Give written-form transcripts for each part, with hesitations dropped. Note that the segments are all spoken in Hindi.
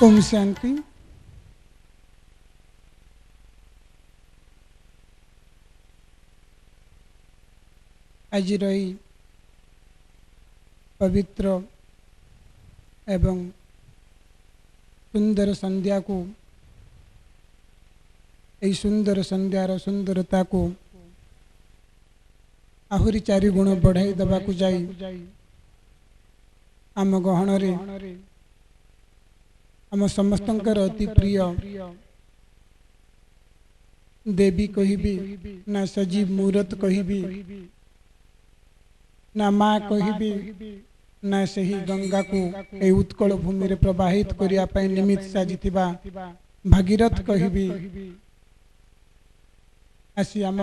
ओम शांति। आज रही पवित्र एवं सुंदर संध्या को, यही सुंदर संध्यार सुंदरता को आहुरी चारि गुण बढ़ाई दबा को जाई आम गहन रे आम समस्तंकर अति प्रिय देवी कहिबी ना सजीव मूरत कहिबी ना माँ कहिबी ना सही गंगा को ए उत्कल भूमि रे प्रवाहित करिया पई निमित्त साजिथिबा भागीरथ कहिबी आसी आम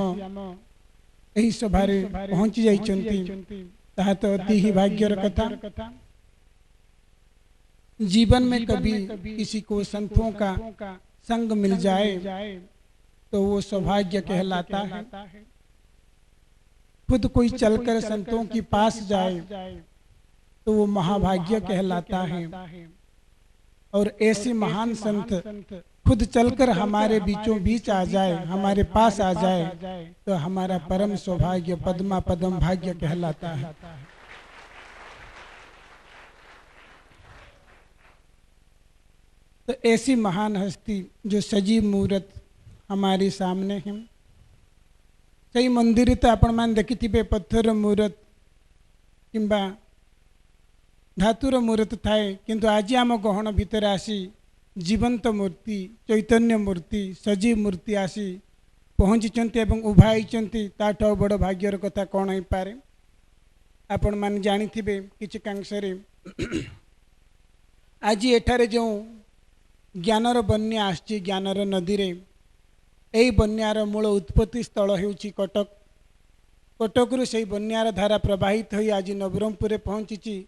एही सभारे पहुंची जाइचंती ताहा तो अति ही भाग्यर कथा। जीवन में कभी किसी को संतों का संग मिल जाए तो वो सौभाग्य कहलाता है। खुद कोई चलकर संतों के पास जाए तो वो महाभाग्य कहलाता है। और ऐसे महान संत खुद चलकर हमारे बीचों बीच आ जाए, हमारे पास आ जाए तो हमारा परम सौभाग्य पद्मा पदम भाग्य कहलाता है। तो ऐसी महान हस्ती जो सजीव मूर्त हमारे सामने है। कई मंदिर तो आपण मान देखिथिबे पत्थर मूर्त किंबा धातुर मूर्त थाए, किंतु आज आम गहन भितर आसी जीवंत मूर्ति चैतन्य मूर्ति सजीव मूर्ति आसी पहुँचीचंती एवं उभाईचंती। ताठो बड़ भाग्यर कथा कौन हो पारे। आपण मान जानिथिबे किछि कांशरे आज एठारे जो ज्ञानर बन्या आछि ज्ञानर नदी रे, एई बन्यार मूल उत्पत्ति स्थल हेउछि कटक। कटकरु सेई बन्यार धारा प्रवाहित होई आज नवरंगपुर पहुँची।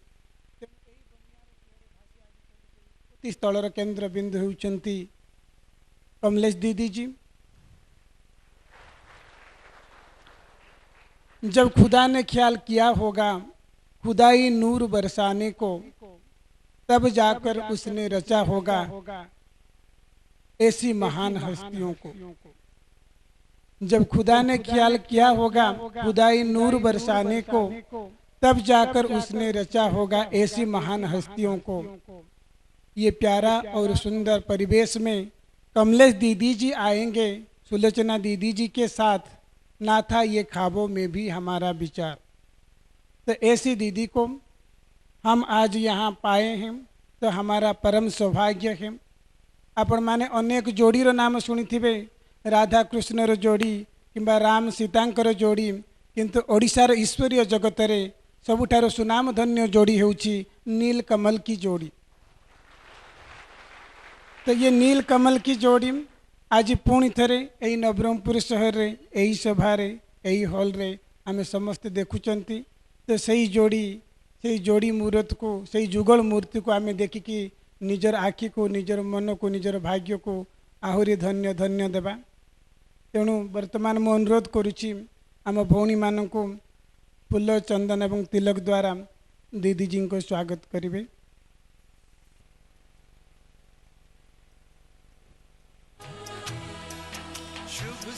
स्थलर केंद्र बिंदु होउचंती कमलेश दीदी जी। जब खुदा ने ख्याल किया होगा खुदाई नूर बरसाने को, तब जाकर उसने रचा होगा ऐसी महान हस्तियों को। जब खुदा ने ख्याल किया होगा खुदाई नूर बरसाने को, तब जाकर उसने रचा होगा ऐसी महान हस्तियों को। ये प्यारा और सुंदर परिवेश में कमलेश दीदी जी आएंगे सुलोचना दीदी जी के साथ, ना था ये ख्वाबों में भी हमारा विचार। तो ऐसी दीदी को हम आज यहाँ पाए हैं तो हमारा परम सौभाग्य है। आपण माने अनेक जोड़ीर नाम शुणिथिबे, राधा कृष्णर जोड़ी किंबा राम सीतांकर जोड़ी, किंतु ओडिशार ईश्वरीय जगत रे सबुठार सुनाम धन्य जोड़ी हेउछि नील कमल की जोड़ी। तो ये नील कमल की जोड़ी आज पुणी थरे यही नवरंगपुर शहर रे यही सभा रे यही हॉल रे आमे समस्त देखुचंती। तो सही जोड़ी मूर्त को सही जुगल मूर्ति को आमे देखिकी निजर आखि को निजर मन को निजर भाग्य को आहुरी धन्य धन्य देवा। तेणु वर्तमान मु अनुरोध करुछि आम भौणी मान को फूल चंदन एवं तिलक द्वारा दीदी जी को स्वागत करिवे।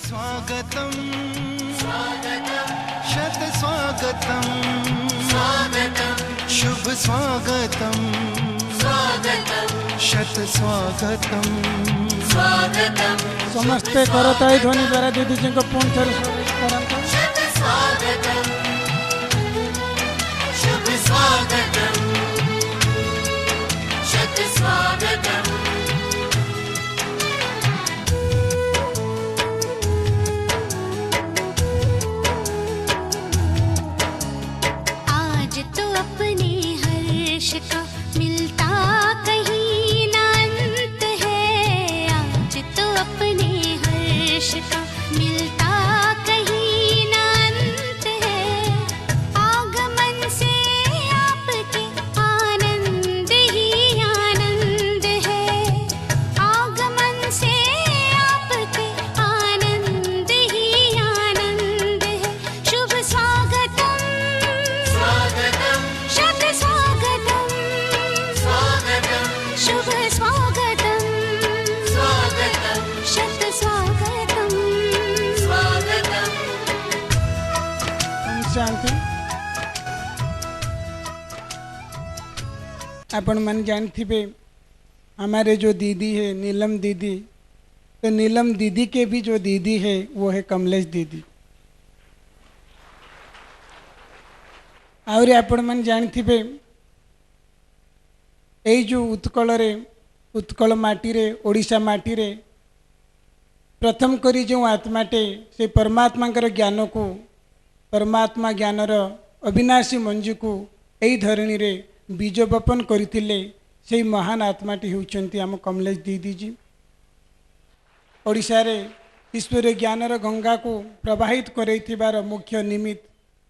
स्वागतम शत स्वागतम शुभ स्वागतम शत स्वागतम। समस्ते करताई ध्वनि द्वारा दीदी जी को पुण्य थर स्वागत। शुभ स्वागतम शत स्वागतम। का मिलता कहीं ना अंत है, आज तो अपने हर्ष का मिलता कहीं ना अंत है। शांति। अपन मन जानथिबे हमारे जो दीदी है नीलम दीदी, तो नीलम दीदी के भी जो दीदी है वो है कमलेश दीदी। और आपण मन जानथिबे एई जो उत्कल माटी रे ओडिशा माटी रे प्रथम करी जो आत्माटे से परमात्मा ज्ञान को परमात्मा ज्ञानर अविनाशी मंजू को यही धरणी रे बीज बपन करथिले से महान आत्माटी होउचंती आम कमलेश दीदी जी। ओडिशा रे ईश्वर ज्ञानर गंगा को प्रवाहित करैथिबार मुख्य निमित्त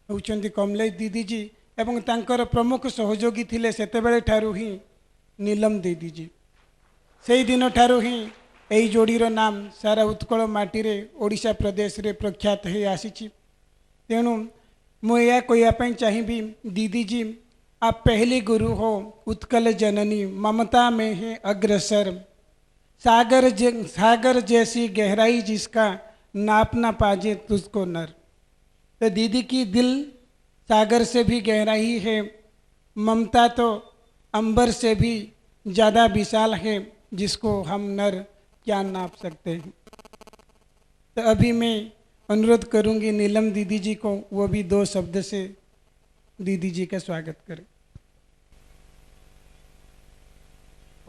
होउचंती कमलेश दीदी जी एवं तांकर प्रमुख सहयोगी थिले सेतेबेले ठारू ही नीलम दीदी जी। से दिन ठारू ही यही जोड़ीर नाम सारा उत्कल माटी रे ओडिशा प्रदेश रे प्रख्यात है आसीची। तेणु मुझे कहवाई चाहिए दीदी जी आप पहली गुरु हो, उत्कल जननी ममता में है अग्रसर, सागर जैसी गहराई जिसका नाप ना पाजे तुझको नर। तो दीदी की दिल सागर से भी गहराई है, ममता तो अंबर से भी ज़्यादा विशाल है जिसको हम नर क्या नाप सकते हैं। तो अभी मैं अनुरोध करूंगी नीलम दीदी जी को वो भी 2 शब्द से दीदी जी का स्वागत करें।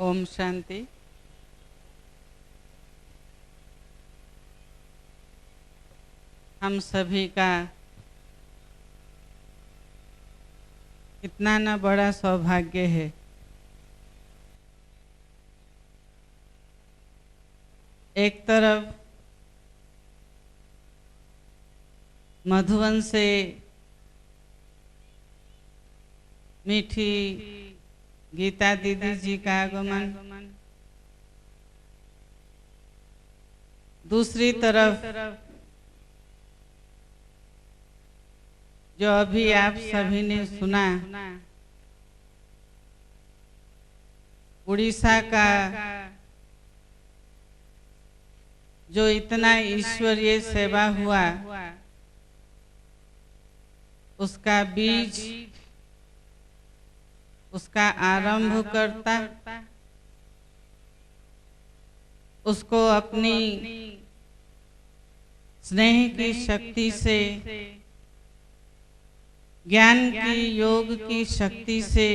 ओम शांति। हम सभी का कितना न बड़ा सौभाग्य है एक तरफ मधुबन से मीठी गीता दीदी जी का आगमन, दूसरी तरफ जो अभी आप सभी ने सुना उड़ीसा का जो इतना ईश्वरीय सेवा हुआ उसका बीज, उसका आरंभ करता, उसको अपनी स्नेह की शक्ति से, ज्ञान की योग की शक्ति से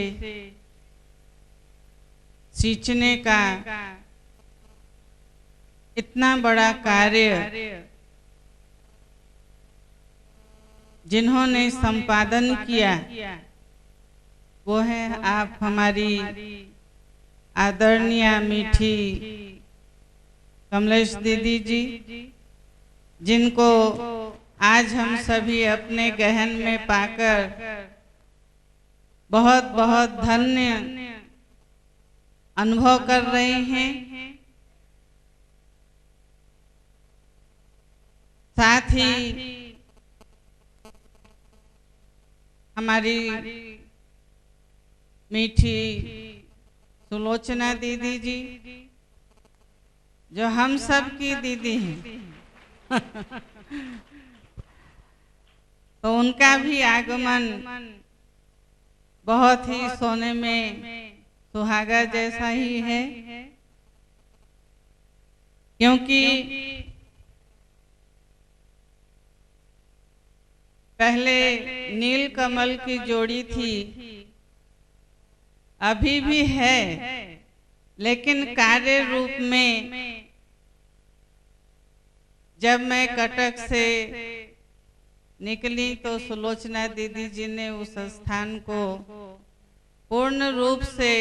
सींचने का इतना बड़ा कार्य जिन्होंने संपादन किया वो है आप हमारी आदरणीय मीठी कमलेश दीदी जी, जिनको आज हम सभी अपने गहन में पाकर बहुत बहुत धन्य अनुभव कर रहे हैं। साथ ही हमारी मीठी सुलोचना दीदी जी जो हम सब की दीदी हैं तो उनका भी आगमन बहुत ही सोने में सुहागा जैसा ही है, क्योंकि पहले नील कमल की जोड़ी थी, अभी भी है, लेकिन कार्य रूप में जब मैं कटक से निकली तो सुलोचना दीदी जी ने उस स्थान को पूर्ण रूप से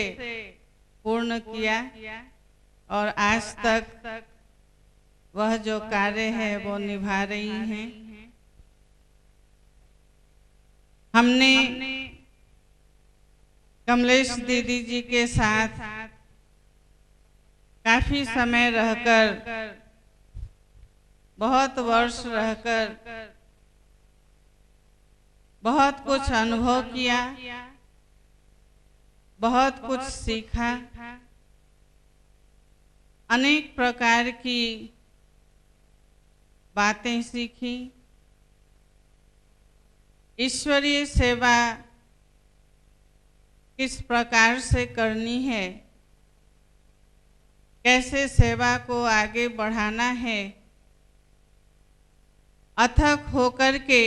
पूर्ण किया और आज तक वह जो कार्य है वो निभा रही हैं। हमने कमलेश दीदी जी के साथ काफी समय रहकर, बहुत वर्ष रहकर बहुत कुछ अनुभव किया, बहुत कुछ सीखा, अनेक प्रकार की बातें सीखी। ईश्वरीय सेवा किस प्रकार से करनी है, कैसे सेवा को आगे बढ़ाना है, अथक होकर के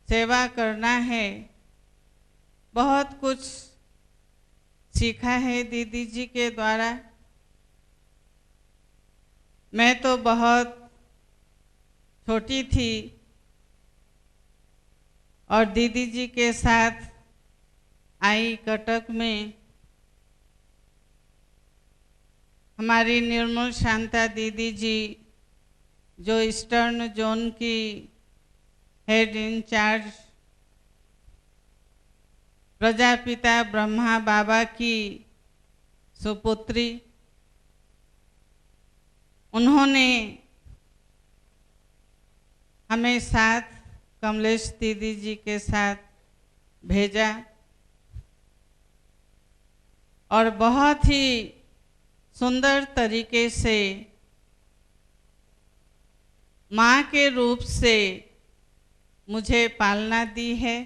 सेवा करना है, बहुत कुछ सीखा है दीदी जी के द्वारा। मैं तो बहुत छोटी थी और दीदी जी के साथ आई कटक में। हमारी निर्मल शांता दीदी जी जो ईस्टर्न जोन की हेड इंचार्ज, प्रजापिता ब्रह्मा बाबा की सुपुत्री, उन्होंने हमें साथ कमलेश दीदी जी के साथ भेजा और बहुत ही सुंदर तरीके से माँ के रूप से मुझे पालना दी है।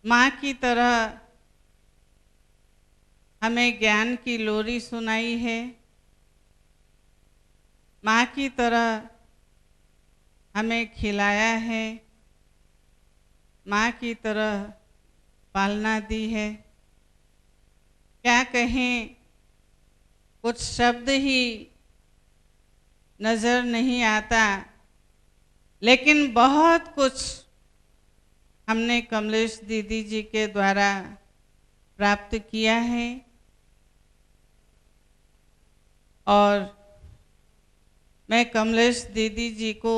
माँ की तरह हमें ज्ञान की लोरी सुनाई है। माँ की तरह हमें खिलाया है, माँ की तरह पालना दी है। क्या कहें, कुछ शब्द ही नज़र नहीं आता, लेकिन बहुत कुछ हमने कमलेश दीदी जी के द्वारा प्राप्त किया है। और मैं कमलेश दीदी जी को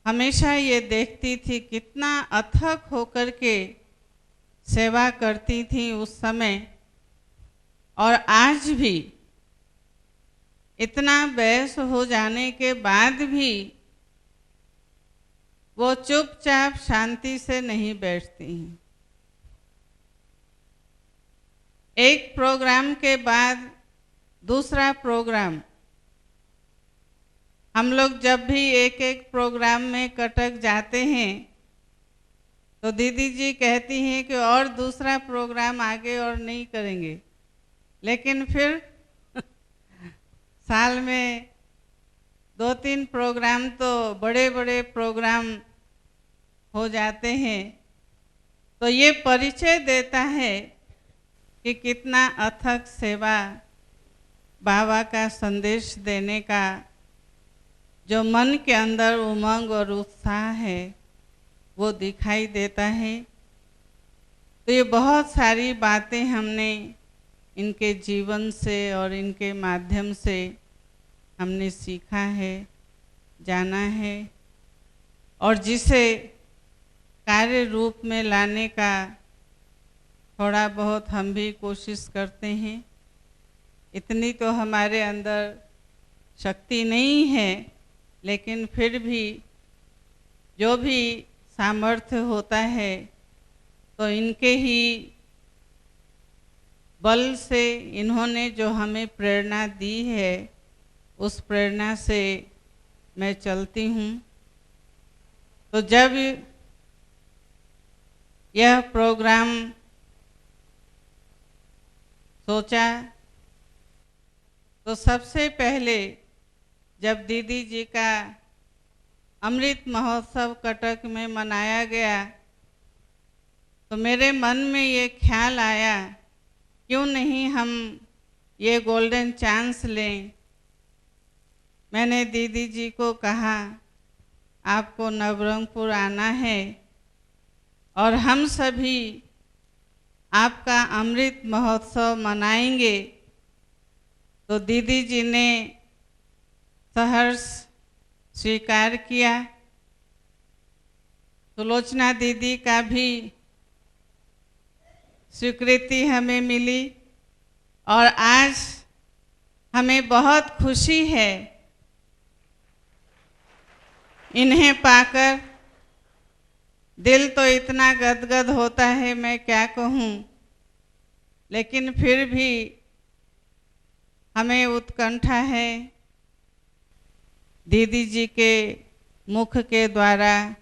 हमेशा ये देखती थी कितना अथक होकर के सेवा करती थी उस समय, और आज भी इतना वयस हो जाने के बाद भी वो चुपचाप शांति से नहीं बैठती हैं। एक प्रोग्राम के बाद दूसरा प्रोग्राम, हम लोग जब भी एक एक प्रोग्राम में कटक जाते हैं तो दीदी जी कहती हैं कि और दूसरा प्रोग्राम आगे और नहीं करेंगे, लेकिन फिर साल में 2-3 प्रोग्राम तो बड़े बड़े प्रोग्राम हो जाते हैं। तो ये परिचय देता है कि कितना अथक सेवा, बाबा का संदेश देने का जो मन के अंदर उमंग और उत्साह है वो दिखाई देता है। तो ये बहुत सारी बातें हमने इनके जीवन से और इनके माध्यम से हमने सीखा है, जाना है, और जिसे कार्य रूप में लाने का थोड़ा बहुत हम भी कोशिश करते हैं। इतनी तो हमारे अंदर शक्ति नहीं है, लेकिन फिर भी जो भी सामर्थ्य होता है तो इनके ही बल से, इन्होंने जो हमें प्रेरणा दी है उस प्रेरणा से मैं चलती हूँ। तो जब यह प्रोग्राम सोचा तो सबसे पहले जब दीदी जी का अमृत महोत्सव कटक में मनाया गया तो मेरे मन में ये ख्याल आया, क्यों नहीं हम ये गोल्डन चांस लें। मैंने दीदी जी को कहा, आपको नवरंगपुर आना है और हम सभी आपका अमृत महोत्सव मनाएंगे। तो दीदी जी ने सहर्ष स्वीकार किया। सुलोचना दीदी का भी स्वीकृति हमें मिली और आज हमें बहुत खुशी है इन्हें पाकर। दिल तो इतना गदगद होता है, मैं क्या कहूँ, लेकिन फिर भी हमें उत्कंठा है दीदी जी के मुख के द्वारा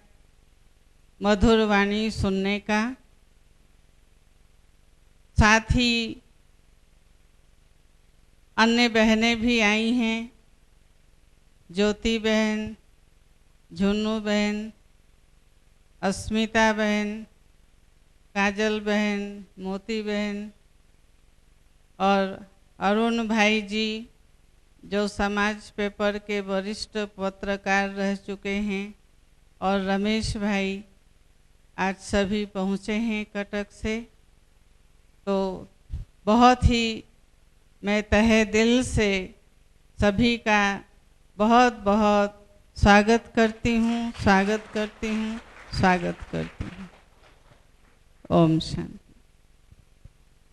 मधुर वाणी सुनने का, साथ ही अन्य बहनें भी आई हैं, ज्योति बहन, झुन्नू बहन, अस्मिता बहन, काजल बहन, मोती बहन और अरुण भाई जी जो समाज पेपर के वरिष्ठ पत्रकार रह चुके हैं, और रमेश भाई आज सभी पहुँचे हैं कटक से। तो बहुत ही मैं तहे दिल से सभी का बहुत बहुत स्वागत करती हूँ, स्वागत करती हूँ, स्वागत करती हूँ। ओम शांति।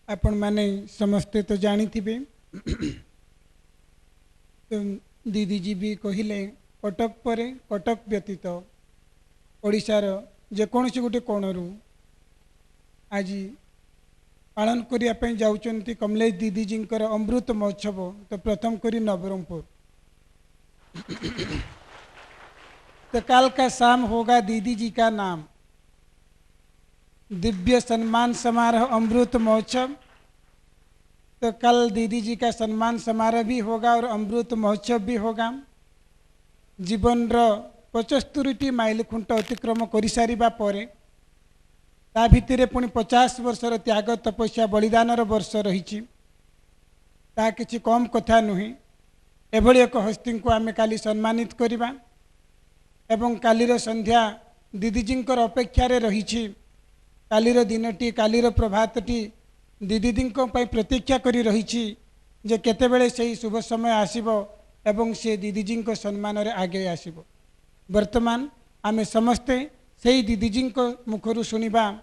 आपण माने समस्ते तो जानी थी तो दीदी जी भी कहले कटक पर कटक व्यतीत ओडिशार जेकोसी गोटे कोणरू आज पालन करने जाऊँच कमलेश दीदी जी अमृत महोत्सव। तो प्रथम करी नवरंगपुर तो कल का शाम होगा दीदी जी का नाम, दिव्य सम्मान समारोह अमृत महोत्सव। तो कल दीदी जी का सम्मान समारोह भी होगा और अमृत महोत्सव भी होगा। जीवन रो 75 माइल खुंट अतिक्रम कर सारिबा परे ता भितर पुणी 50 वर्षर त्याग तपस्या बलिदानर वर्ष रही ता किछि कम कथा नुहे। एभली एक हस्ती को आमे काली सम्मानित करिबा एवं कालीर संध्या दीदीजींकर अपेक्षारे रही। कालीर दिनटी कालीर प्रभातटी दीदीदी प्रतीक्षा करी रही जे केतेबेले से शुभ समय आसीबो एवं से दीदीजी सम्मान रे आगे आसीबो। वर्तमान आमे समस्ते से दीदीजी मुखरु सुनिबा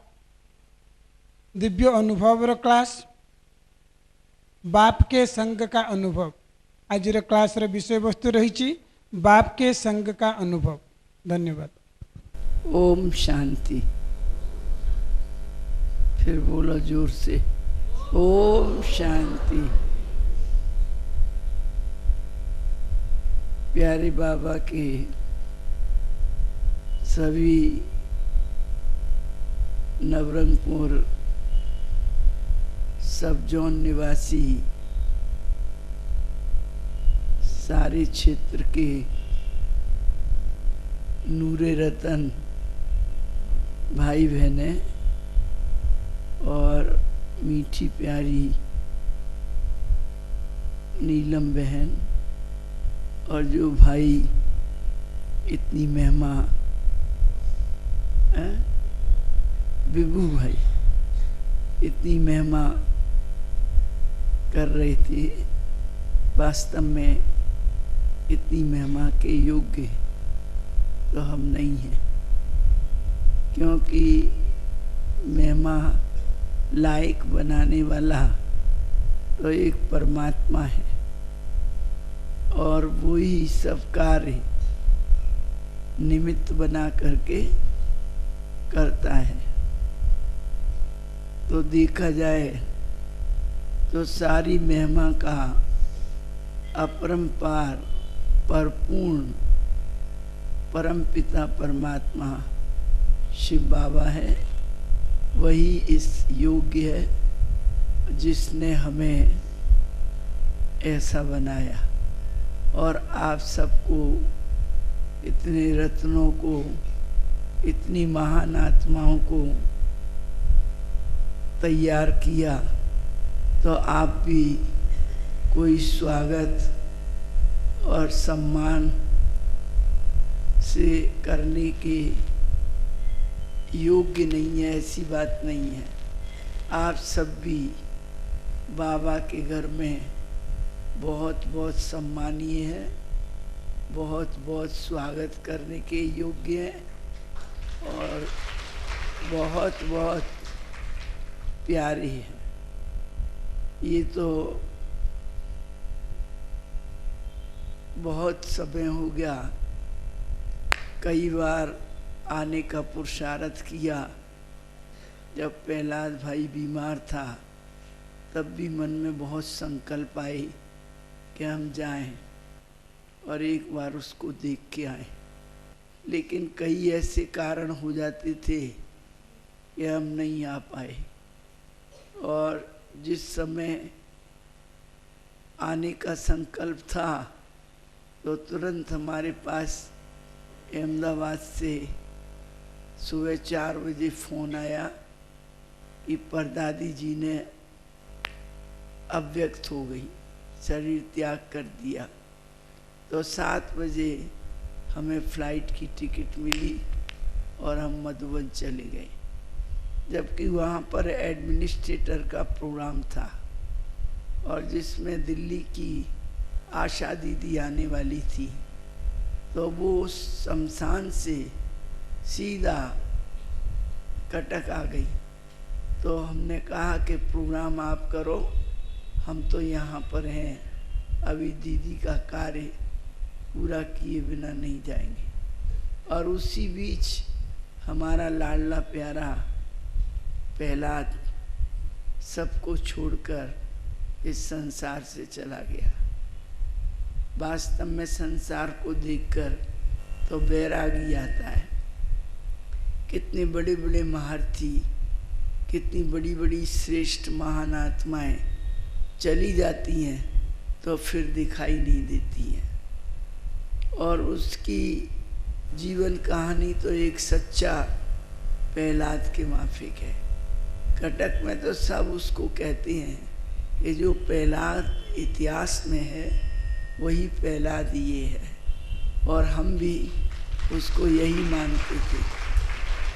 दिव्य अनुभव क्लास, बाप के संग का अनुभव। आज क्लास रे विषय वस्तु रही बाप के संग का अनुभव। धन्यवाद। ओम शांति। फिर बोलो जोर से, ओम शांति। प्यारे बाबा के सभी नवरंगपुर सब जोन निवासी सारे क्षेत्र के नूरे रतन भाई बहने और मीठी प्यारी नीलम बहन और जो भाई इतनी महिमा विभू भाई इतनी महिमा कर रहे थे, वास्तव में इतनी महिमा के योग्य तो हम नहीं हैं, क्योंकि महिमा लायक बनाने वाला तो एक परमात्मा है और वो ही सब कार्य निमित्त बना करके करता है। तो देखा जाए तो सारी महिमा का अपरंपार परिपूर्ण परमपिता परमात्मा शिव बाबा है। वही इस योग्य है जिसने हमें ऐसा बनाया और आप सबको, इतने रत्नों को, इतनी महान आत्माओं को तैयार किया। तो आप भी कोई स्वागत और सम्मान से करने के योग्य नहीं है, ऐसी बात नहीं है। आप सब भी बाबा के घर में बहुत बहुत सम्मानीय है, बहुत बहुत स्वागत करने के योग्य है और बहुत बहुत प्यारे है। ये तो बहुत समय हो गया, कई बार आने का पुरुषार्थ किया। जब प्रहलाद भाई बीमार था तब भी मन में बहुत संकल्प आए कि हम जाएं और एक बार उसको देख के आए, लेकिन कई ऐसे कारण हो जाते थे कि हम नहीं आ पाए। और जिस समय आने का संकल्प था तो तुरंत हमारे पास अहमदाबाद से सुबह 4 बजे फ़ोन आया कि परदादी जी ने अव्यक्त हो गई, शरीर त्याग कर दिया। तो 7 बजे हमें फ़्लाइट की टिकट मिली और हम मधुबन चले गए, जबकि वहाँ पर एडमिनिस्ट्रेटर का प्रोग्राम था और जिसमें दिल्ली की आशा दीदी आने वाली थी। तो वो शमशान से सीधा कटक आ गई। तो हमने कहा कि प्रोग्राम आप करो, हम तो यहाँ पर हैं, अभी दीदी का कार्य पूरा किए बिना नहीं जाएंगे। और उसी बीच हमारा लाडला प्यारा प्रहलाद सबको छोड़कर इस संसार से चला गया। वास्तव में संसार को देखकर तो बैरागी आता है। कितने बड़े बड़े महारथी, कितनी बड़ी बड़ी श्रेष्ठ महान आत्माएं चली जाती हैं तो फिर दिखाई नहीं देती हैं। और उसकी जीवन कहानी तो एक सच्चा प्रहलाद के माफिक है। कटक में तो सब उसको कहते हैं कि जो प्रहलाद इतिहास में है वही प्रहलाद ये है। और हम भी उसको यही मानते थे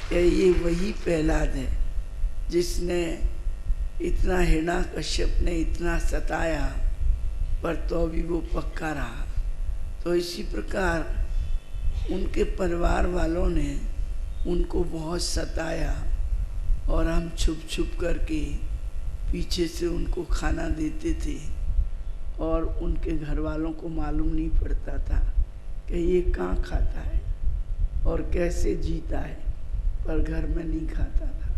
कि ये वही प्रहलाद है जिसने इतना हिरण्याकश्यप ने इतना सताया पर तो भी वो पक्का रहा। तो इसी प्रकार उनके परिवार वालों ने उनको बहुत सताया और हम छुप छुप करके पीछे से उनको खाना देते थे और उनके घर वालों को मालूम नहीं पड़ता था कि ये कहाँ खाता है और कैसे जीता है, पर घर में नहीं खाता था,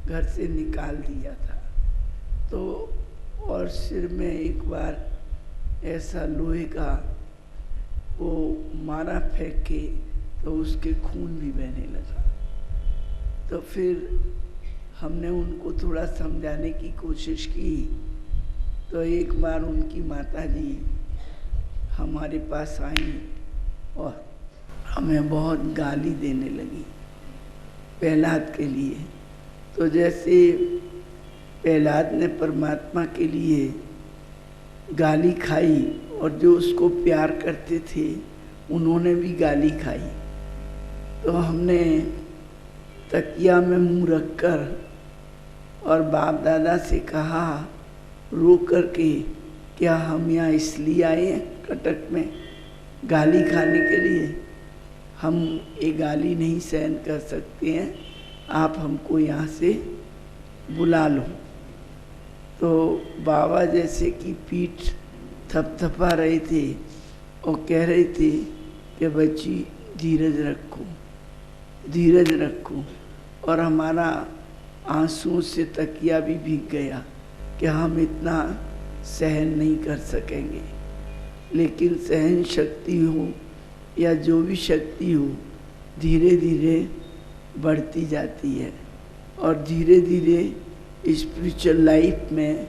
घर से निकाल दिया था। तो और सिर में एक बार ऐसा लोहे का वो मारा फेंक के तो उसके खून भी बहने लगा। तो फिर हमने उनको थोड़ा समझाने की कोशिश की। तो एक बार उनकी माताजी हमारे पास आई और हमें बहुत गाली देने लगी प्रहलाद के लिए। तो जैसे प्रहलाद ने परमात्मा के लिए गाली खाई और जो उसको प्यार करते थे उन्होंने भी गाली खाई। तो हमने तकिया में मुंह रखकर और बाप दादा से कहा रो करके, क्या हम यहाँ इसलिए आए हैं कटक में गाली खाने के लिए? हम ये गाली नहीं सहन कर सकते हैं, आप हमको यहाँ से बुला लो। तो बाबा जैसे कि पीठ थपथपा रहे थे और कह रहे थे कि बच्ची धीरज रखो, धीरज रखो। और हमारा आंसुओं से तकिया भी भीग गया कि हम इतना सहन नहीं कर सकेंगे। लेकिन सहन शक्ति हो या जो भी शक्ति हो धीरे धीरे बढ़ती जाती है और धीरे धीरे स्पिरिचुअल लाइफ में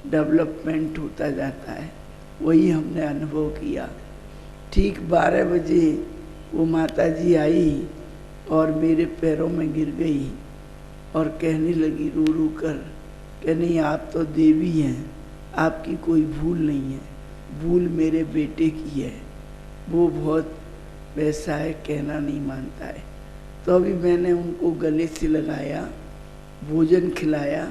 डेवलपमेंट होता जाता है। वही हमने अनुभव किया। ठीक 12 बजे वो माताजी आई और मेरे पैरों में गिर गई और कहने लगी रो रो कर कि नहीं, आप तो देवी हैं, आपकी कोई भूल नहीं है, भूल मेरे बेटे की है, वो बहुत वैसा है, कहना नहीं मानता है। तो अभी मैंने उनको गले से लगाया, भोजन खिलाया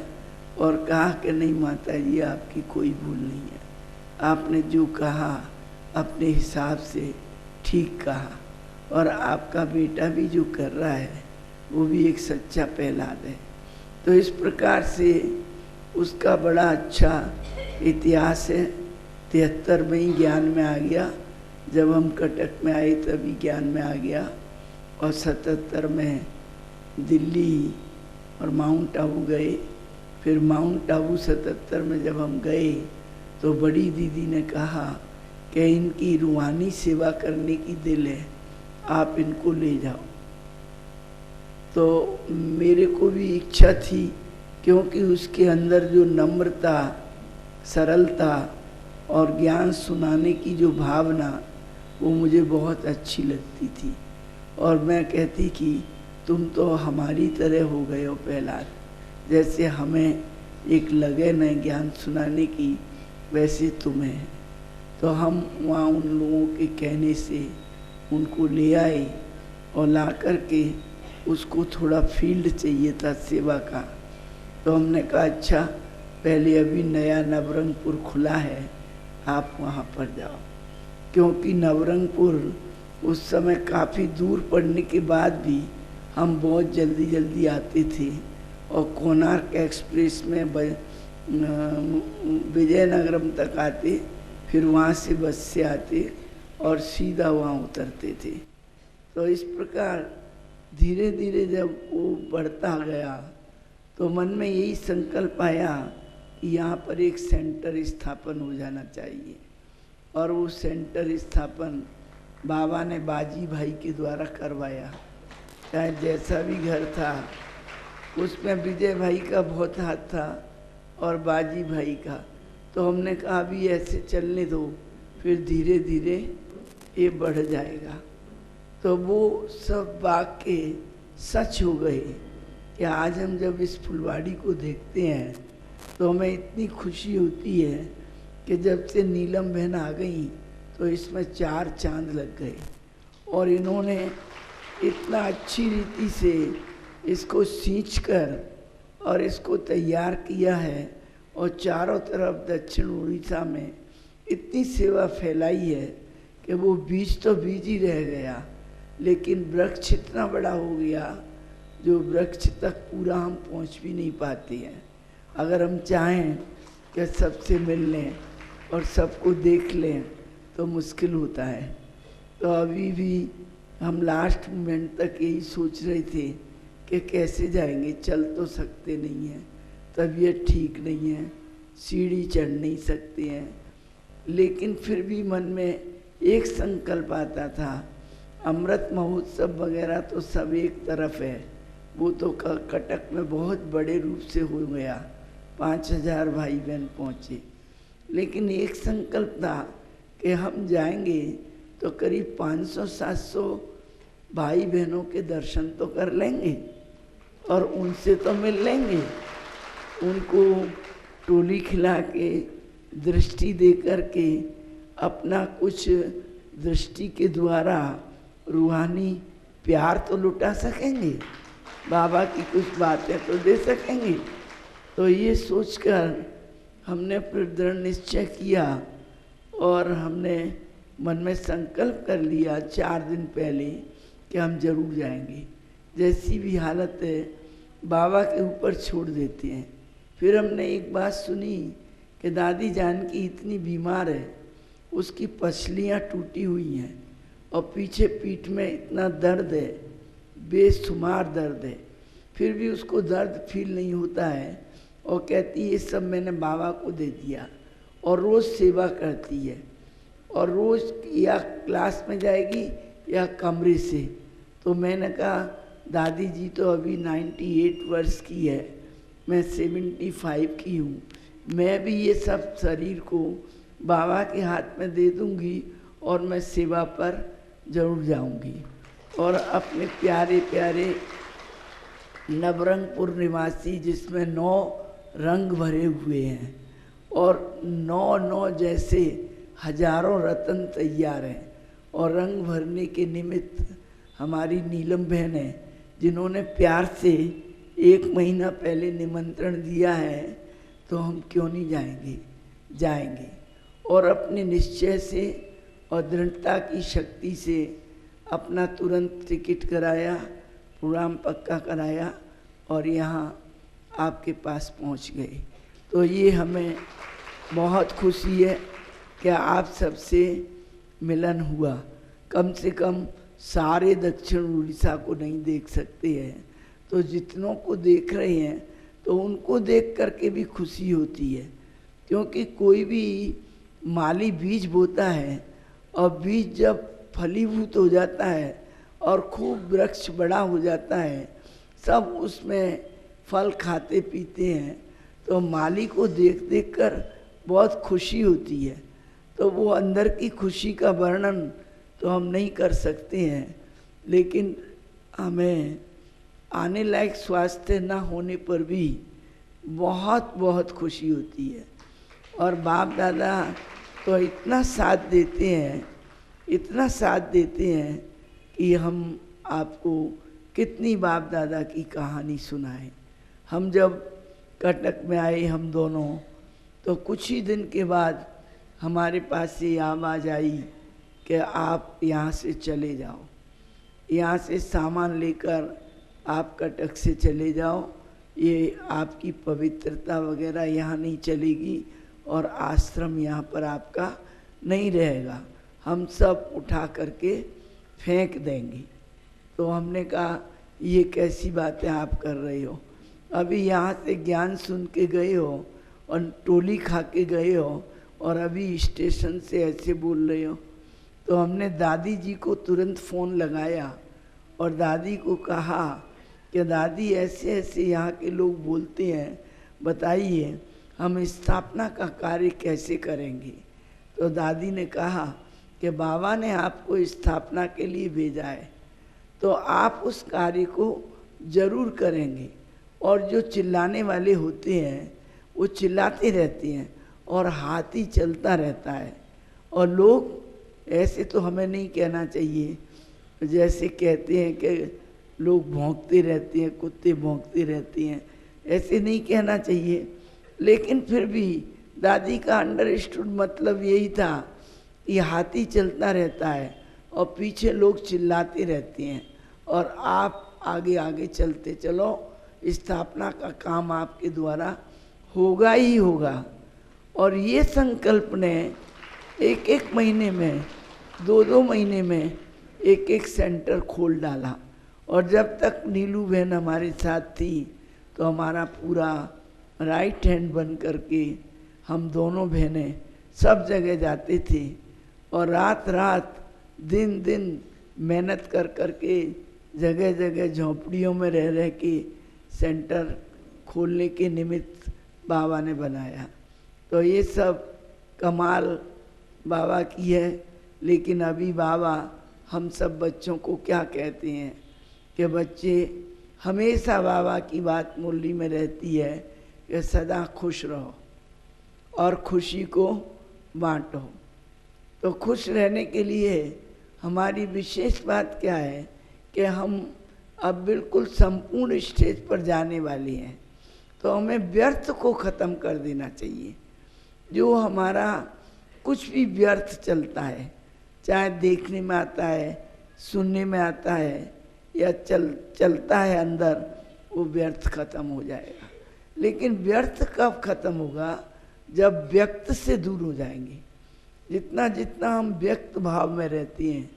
और कहा कि नहीं माता जी, आपकी कोई भूल नहीं है, आपने जो कहा अपने हिसाब से ठीक कहा और आपका बेटा भी जो कर रहा है वो भी एक सच्चा प्रहलाद है। तो इस प्रकार से उसका बड़ा अच्छा इतिहास है। 73 में ही ज्ञान में आ गया, जब हम कटक में आए तभी ज्ञान में आ गया। और 77 में दिल्ली और माउंट आबू गए। फिर माउंट आबू 77 में जब हम गए तो बड़ी दीदी ने कहा कि इनकी रूहानी सेवा करने की दिल है, आप इनको ले जाओ। तो मेरे को भी इच्छा थी, क्योंकि उसके अंदर जो नम्रता, सरलता और ज्ञान सुनाने की जो भावना, वो मुझे बहुत अच्छी लगती थी। और मैं कहती कि तुम तो हमारी तरह हो गए हो प्रहलाद, जैसे हमें एक लगन है ज्ञान सुनाने की, वैसे तुम्हें है। तो हम वहाँ उन लोगों के कहने से उनको ले आए और ला कर के उसको थोड़ा फील्ड चाहिए था सेवा का। तो हमने कहा अच्छा, पहले अभी नया नवरंगपुर खुला है, आप वहाँ पर जाओ। क्योंकि नवरंगपुर उस समय काफ़ी दूर पड़ने के बाद भी हम बहुत जल्दी जल्दी आते थे और कोणार्क एक्सप्रेस में विजयनगरम तक आते, फिर वहाँ से बस से आते और सीधा वहाँ उतरते थे। तो इस प्रकार धीरे धीरे जब वो बढ़ता गया तो मन में यही संकल्प आया कि यहाँ पर एक सेंटर स्थापन हो जाना चाहिए। और वो सेंटर स्थापन बाबा ने बाजी भाई के द्वारा करवाया। चाहे जैसा भी घर था उसमें विजय भाई का बहुत हाथ था और बाजी भाई का। तो हमने कहा अभी ऐसे चलने दो, फिर धीरे धीरे ये बढ़ जाएगा। तो वो सब वाक्य सच हो गए कि आज हम जब इस फुलवाड़ी को देखते हैं तो हमें इतनी खुशी होती है कि जब से नीलम बहन आ गई तो इसमें 4 चांद लग गए। और इन्होंने इतना अच्छी रीति से इसको सींच कर और इसको तैयार किया है और चारों तरफ दक्षिण उड़ीसा में इतनी सेवा फैलाई है कि वो बीज तो बीज ही रह गया, लेकिन वृक्ष इतना बड़ा हो गया जो वृक्ष तक पूरा हम पहुंच भी नहीं पाते हैं। अगर हम चाहें कि सबसे मिल लें और सबको देख लें तो मुश्किल होता है। तो अभी भी हम लास्ट मोमेंट तक यही सोच रहे थे कि कैसे जाएंगे, चल तो सकते नहीं हैं, तबीयत ठीक नहीं है, सीढ़ी चढ़ नहीं सकते हैं। लेकिन फिर भी मन में एक संकल्प आता था, अमृत महोत्सव वगैरह तो सब एक तरफ है, वो तो कटक में बहुत बड़े रूप से हो गया, 5000 भाई बहन पहुँचे। लेकिन एक संकल्प था कि हम जाएंगे तो करीब 500-700 भाई बहनों के दर्शन तो कर लेंगे और उनसे तो मिल लेंगे, उनको टोली खिला के, दृष्टि दे कर के, अपना कुछ दृष्टि के द्वारा रूहानी प्यार तो लुटा सकेंगे, बाबा की कुछ बातें तो दे सकेंगे। तो ये सोचकर हमने फिर दृढ़ निश्चय किया और हमने मन में संकल्प कर लिया 4 दिन पहले कि हम जरूर जाएंगे, जैसी भी हालत है बाबा के ऊपर छोड़ देते हैं। फिर हमने एक बात सुनी कि दादी जानकी इतनी बीमार है, उसकी पसलियाँ टूटी हुई हैं और पीछे पीठ में इतना दर्द है, बेशुमार दर्द है, फिर भी उसको दर्द फील नहीं होता है और कहती है ये सब मैंने बाबा को दे दिया। और रोज़ सेवा करती है और रोज़ या क्लास में जाएगी या कमरे से। तो मैंने कहा दादी जी तो अभी 98 वर्ष की है, मैं 75 की हूँ, मैं भी ये सब शरीर को बाबा के हाथ में दे दूँगी और मैं सेवा पर जरूर जाऊँगी। और अपने प्यारे प्यारे नवरंगपुर निवासी जिसमें 9 रंग भरे हुए हैं और 9 जैसे हजारों रत्न तैयार हैं और रंग भरने के निमित्त हमारी नीलम बहन है जिन्होंने प्यार से 1 महीना पहले निमंत्रण दिया है, तो हम क्यों नहीं जाएंगे, जाएंगे। और अपने निश्चय से और दृढ़ता की शक्ति से अपना तुरंत टिकट कराया, प्रोग्राम पक्का कराया और यहाँ आपके पास पहुँच गए। तो ये हमें बहुत खुशी है कि आप सबसे मिलन हुआ। कम से कम सारे दक्षिण उड़ीसा को नहीं देख सकते हैं, तो जितनों को देख रहे हैं तो उनको देख करके भी खुशी होती है। क्योंकि कोई भी माली बीज बोता है और बीज जब फलीभूत हो जाता है और खूब वृक्ष बड़ा हो जाता है, सब उसमें फल खाते पीते हैं, तो माली को देख देख कर बहुत खुशी होती है। तो वो अंदर की खुशी का वर्णन तो हम नहीं कर सकते हैं, लेकिन हमें आने लायक स्वास्थ्य न होने पर भी बहुत बहुत खुशी होती है। और बाप दादा तो इतना साथ देते हैं, इतना साथ देते हैं कि हम आपको कितनी बाप दादा की कहानी सुनाएं। हम जब कटक में आए हम दोनों, तो कुछ ही दिन के बाद हमारे पास ये आवाज़ आई कि आप यहाँ से चले जाओ, यहाँ से सामान लेकर आप कटक से चले जाओ, ये आपकी पवित्रता वगैरह यहाँ नहीं चलेगी और आश्रम यहाँ पर आपका नहीं रहेगा, हम सब उठा करके फेंक देंगे। तो हमने कहा ये कैसी बातें आप कर रहे हो, अभी यहाँ से ज्ञान सुन के गए हो और टोली खा के गए हो और अभी स्टेशन से ऐसे बोल रहे हो। तो हमने दादी जी को तुरंत फ़ोन लगाया और दादी को कहा कि दादी ऐसे ऐसे यहाँ के लोग बोलते हैं, बताइए हम स्थापना का कार्य कैसे करेंगे। तो दादी ने कहा कि बाबा ने आपको स्थापना के लिए भेजा है, तो आप उस कार्य को जरूर करेंगे। और जो चिल्लाने वाले होते हैं वो चिल्लाते रहते हैं और हाथी चलता रहता है, और लोग ऐसे तो हमें नहीं कहना चाहिए, जैसे कहते हैं कि लोग भौंकते रहते हैं, कुत्ते भौंकते रहते हैं, ऐसे नहीं कहना चाहिए। लेकिन फिर भी दादी का अंडरस्टूड मतलब यही था कि हाथी चलता रहता है और पीछे लोग चिल्लाते रहते हैं और आप आगे आगे चलते चलो, स्थापना का काम आपके द्वारा होगा ही होगा। और ये संकल्प ने एक एक महीने में, दो दो महीने में एक एक सेंटर खोल डाला। और जब तक नीलू बहन हमारे साथ थी तो हमारा पूरा राइट हैंड बन करके हम दोनों बहनें सब जगह जाते थे और रात रात दिन दिन मेहनत कर करके जगह जगह झोंपड़ियों में रह रह के सेंटर खोलने के निमित्त बाबा ने बनाया। तो ये सब कमाल बाबा की है। लेकिन अभी बाबा हम सब बच्चों को क्या कहते हैं कि बच्चे हमेशा बाबा की बात मुरली में रहती है कि सदा खुश रहो और खुशी को बांटो। तो खुश रहने के लिए हमारी विशेष बात क्या है कि हम अब बिल्कुल संपूर्ण स्टेज पर जाने वाले हैं, तो हमें व्यर्थ को ख़त्म कर देना चाहिए। जो हमारा कुछ भी व्यर्थ चलता है, चाहे देखने में आता है, सुनने में आता है या चलता है अंदर, वो व्यर्थ खत्म हो जाएगा। लेकिन व्यर्थ कब खत्म होगा? जब व्यक्त से दूर हो जाएंगे। जितना जितना हम व्यक्त भाव में रहते हैं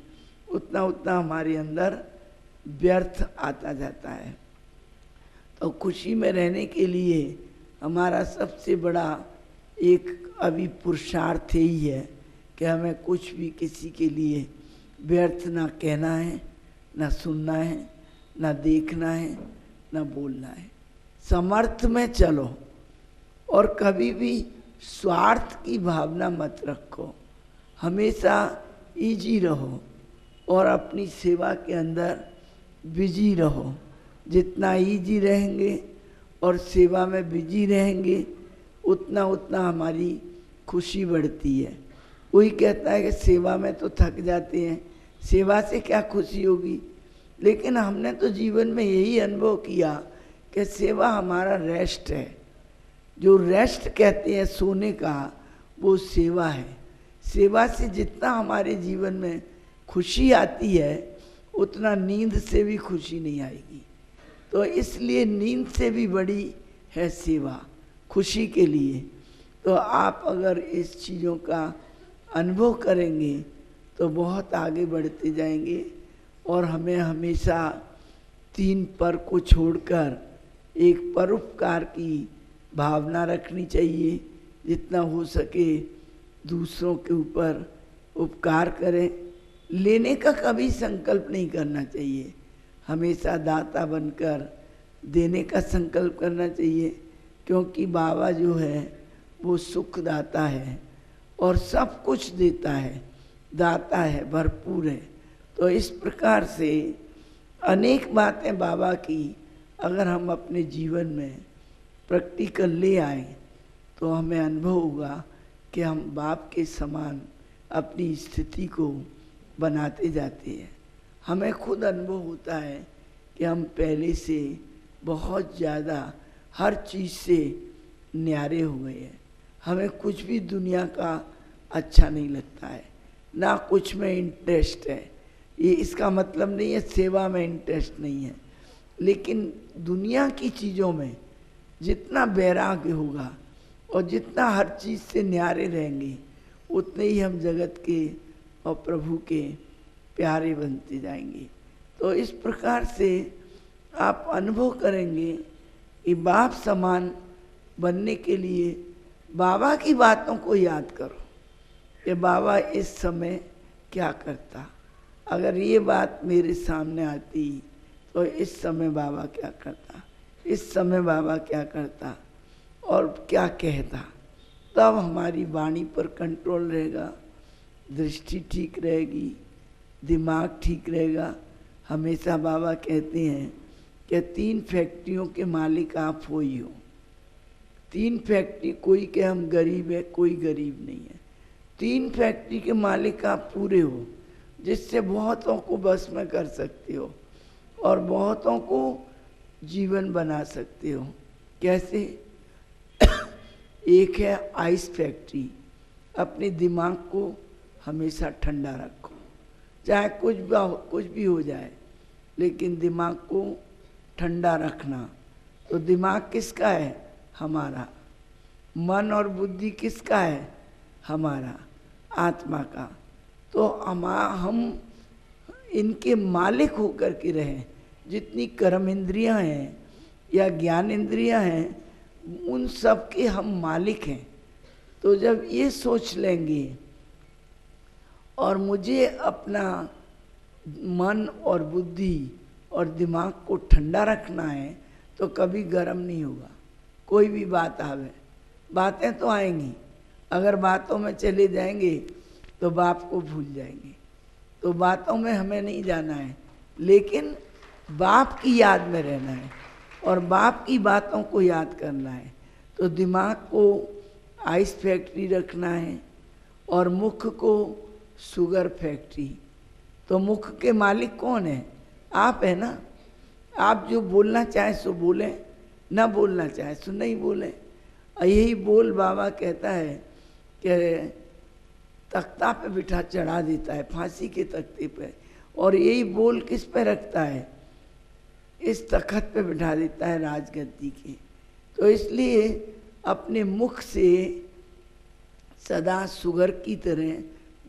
उतना उतना हमारे अंदर व्यर्थ आता जाता है। तो खुशी में रहने के लिए हमारा सबसे बड़ा एक अभी पुरुषार्थ ही है कि हमें कुछ भी किसी के लिए व्यर्थ ना कहना है, ना सुनना है, ना देखना है, ना बोलना है। समर्थ में चलो और कभी भी स्वार्थ की भावना मत रखो। हमेशा इजी रहो और अपनी सेवा के अंदर बिजी रहो। जितना इजी रहेंगे और सेवा में बिजी रहेंगे उतना उतना हमारी खुशी बढ़ती है। कोई कहता है कि सेवा में तो थक जाते हैं, सेवा से क्या खुशी होगी। लेकिन हमने तो जीवन में यही अनुभव किया कि सेवा हमारा रेस्ट है। जो रेस्ट कहते हैं सोने का, वो सेवा है। सेवा से जितना हमारे जीवन में खुशी आती है उतना नींद से भी खुशी नहीं आएगी। तो इसलिए नींद से भी बड़ी है सेवा खुशी के लिए। तो आप अगर इस चीज़ों का अनुभव करेंगे तो बहुत आगे बढ़ते जाएंगे। और हमें हमेशा 3 पर को छोड़कर एक परोपकार की भावना रखनी चाहिए। जितना हो सके दूसरों के ऊपर उपकार करें, लेने का कभी संकल्प नहीं करना चाहिए, हमेशा दाता बनकर देने का संकल्प करना चाहिए, क्योंकि बाबा जो है वो सुखदाता है और सब कुछ देता है, दाता है, भरपूर है। तो इस प्रकार से अनेक बातें बाबा की अगर हम अपने जीवन में प्रैक्टिकल ले आए तो हमें अनुभव होगा कि हम बाप के समान अपनी स्थिति को बनाते जाते हैं। हमें खुद अनुभव होता है कि हम पहले से बहुत ज़्यादा हर चीज़ से न्यारे हो गए हैं। हमें कुछ भी दुनिया का अच्छा नहीं लगता है, ना कुछ में इंटरेस्ट है। ये इसका मतलब नहीं है सेवा में इंटरेस्ट नहीं है, लेकिन दुनिया की चीज़ों में जितना वैराग्य होगा और जितना हर चीज़ से न्यारे रहेंगे, उतने ही हम जगत के और प्रभु के प्यारे बनते जाएंगे। तो इस प्रकार से आप अनुभव करेंगे कि बाप समान बनने के लिए बाबा की बातों को याद करो कि बाबा इस समय क्या करता। अगर ये बात मेरे सामने आती तो इस समय बाबा क्या करता, इस समय बाबा क्या करता और क्या कहता, तब हमारी वाणी पर कंट्रोल रहेगा, दृष्टि ठीक रहेगी, दिमाग ठीक रहेगा। हमेशा बाबा कहते हैं कि 3 फैक्ट्रियों के मालिक आप हो ही हो। 3 फैक्ट्री, कोई के हम गरीब है, कोई गरीब नहीं है। 3 फैक्ट्री के मालिक आप पूरे हो, जिससे बहुतों को बस में कर सकते हो और बहुतों को जीवन बना सकते हो। कैसे? एक है आइस फैक्ट्री, अपने दिमाग को हमेशा ठंडा रखो, चाहे कुछ भी हो जाए, लेकिन दिमाग को ठंडा रखना। तो दिमाग किसका है? हमारा। मन और बुद्धि किसका है? हमारा, आत्मा का। तो हम इनके मालिक होकर के रहें। जितनी कर्म इंद्रियां हैं या ज्ञान इंद्रियां हैं, उन सब के हम मालिक हैं। तो जब ये सोच लेंगे और मुझे अपना मन और बुद्धि और दिमाग को ठंडा रखना है, तो कभी गर्म नहीं होगा। कोई भी बात आवे, बातें तो आएंगी, अगर बातों में चले जाएंगे तो बाप को भूल जाएंगे। तो बातों में हमें नहीं जाना है, लेकिन बाप की याद में रहना है और बाप की बातों को याद करना है। तो दिमाग को आइस फैक्ट्री रखना है और मुख को शुगर फैक्ट्री। तो मुख के मालिक कौन है? आप है ना। आप जो बोलना चाहे सो बोलें, ना बोलना चाहे सो नहीं बोलें। यही बोल बाबा कहता है कि तख्ता पे बिठा चढ़ा देता है, फांसी के तख्ते पे, और यही बोल किस पे रखता है? इस तख्त पे बिठा देता है, राजगद्दी के। तो इसलिए अपने मुख से सदा शुगर की तरह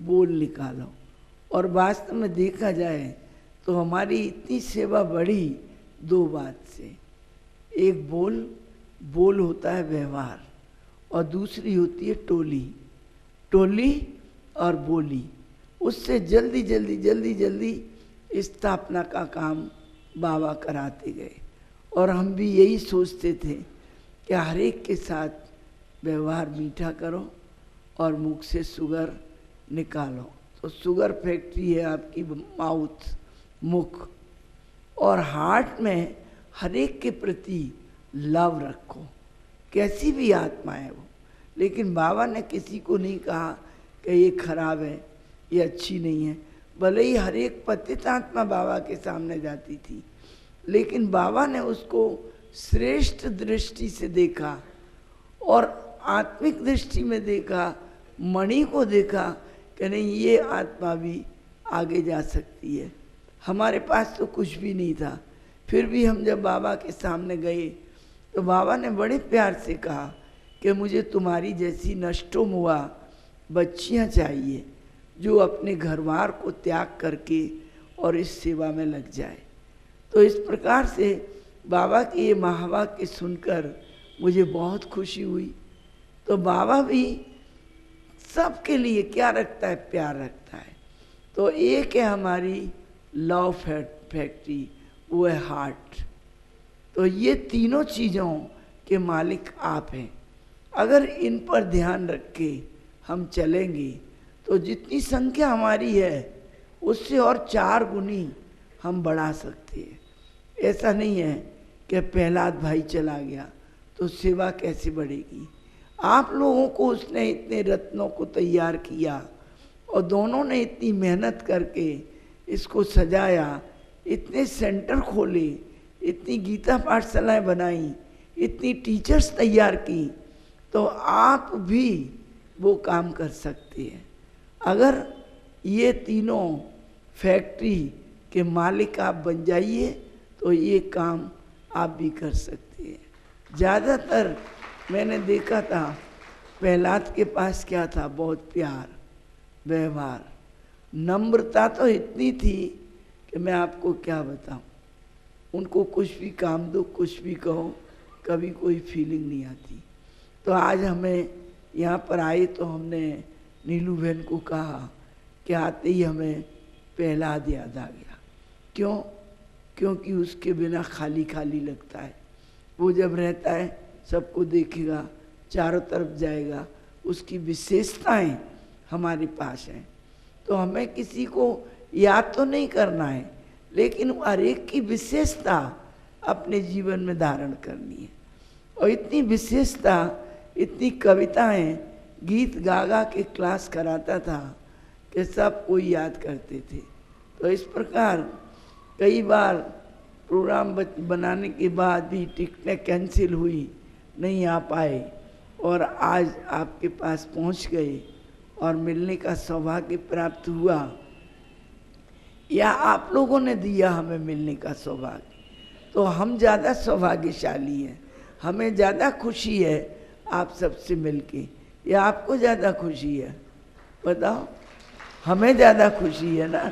बोल निकालो। और वास्तव में देखा जाए तो हमारी इतनी सेवा बढ़ी 2 बात से। एक बोल होता है व्यवहार, और दूसरी होती है टोली और बोली। उससे जल्दी जल्दी स्थापना का काम बाबा कराते गए। और हम भी यही सोचते थे कि हर एक के साथ व्यवहार मीठा करो और मुख से शुगर निकालो। तो शुगर फैक्ट्री है आपकी माउथ, मुख। और हार्ट में हर एक के प्रति लव रखो, कैसी भी आत्मा है वो। लेकिन बाबा ने किसी को नहीं कहा कि ये खराब है, ये अच्छी नहीं है। भले ही हर एक पतित आत्मा बाबा के सामने जाती थी, लेकिन बाबा ने उसको श्रेष्ठ दृष्टि से देखा और आत्मिक दृष्टि में देखा, मणि को देखा कि नहीं, ये आत्मा भी आगे जा सकती है। हमारे पास तो कुछ भी नहीं था, फिर भी हम जब बाबा के सामने गए तो बाबा ने बड़े प्यार से कहा कि मुझे तुम्हारी जैसी नष्टोमुआ बच्चियां चाहिए, जो अपने घरवार को त्याग करके और इस सेवा में लग जाए। तो इस प्रकार से बाबा के ये महावाक्य सुनकर मुझे बहुत खुशी हुई। तो बाबा भी सबके लिए क्या रखता है? प्यार रखता है। तो एक है हमारी लव फैक्ट्री, वो है हार्ट। तो ये तीनों चीज़ों के मालिक आप हैं। अगर इन पर ध्यान रख के हम चलेंगे तो जितनी संख्या हमारी है उससे और 4 गुनी हम बढ़ा सकते हैं। ऐसा नहीं है कि प्रहलाद भाई चला गया तो सेवा कैसे बढ़ेगी। आप लोगों को उसने इतने रत्नों को तैयार किया और दोनों ने इतनी मेहनत करके इसको सजाया, इतने सेंटर खोले, इतनी गीता पाठशालाएं बनाई, इतनी टीचर्स तैयार की, तो आप भी वो काम कर सकते हैं। अगर ये तीनों फैक्ट्री के मालिक आप बन जाइए तो ये काम आप भी कर सकते हैं। ज़्यादातर मैंने देखा था प्रहलाद के पास क्या था, बहुत प्यार, व्यवहार, नम्रता तो इतनी थी कि मैं आपको क्या बताऊं। उनको कुछ भी काम दो, कुछ भी कहो, कभी कोई फीलिंग नहीं आती। तो आज हमें यहाँ पर आए तो हमने नीलू बहन को कहा कि आते ही हमें प्रहलाद याद आ गया। क्यों? क्योंकि उसके बिना खाली खाली लगता है। वो जब रहता है सबको देखेगा, चारों तरफ जाएगा, उसकी विशेषताएं हमारे पास हैं। तो हमें किसी को याद तो नहीं करना है, लेकिन हर एक की विशेषता अपने जीवन में धारण करनी है। और इतनी विशेषता, इतनी कविताएं गीत गा गा के क्लास कराता था कि सब कोई याद करते थे। तो इस प्रकार कई बार प्रोग्राम बनाने के बाद भी टिकटें कैंसिल हुई, नहीं आ पाए, और आज आपके पास पहुंच गए और मिलने का सौभाग्य प्राप्त हुआ, या आप लोगों ने दिया हमें मिलने का सौभाग्य, तो हम ज़्यादा सौभाग्यशाली हैं। हमें ज़्यादा खुशी है आप सबसे मिलके, या आपको ज़्यादा खुशी है? बताओ। हमें ज़्यादा खुशी है ना,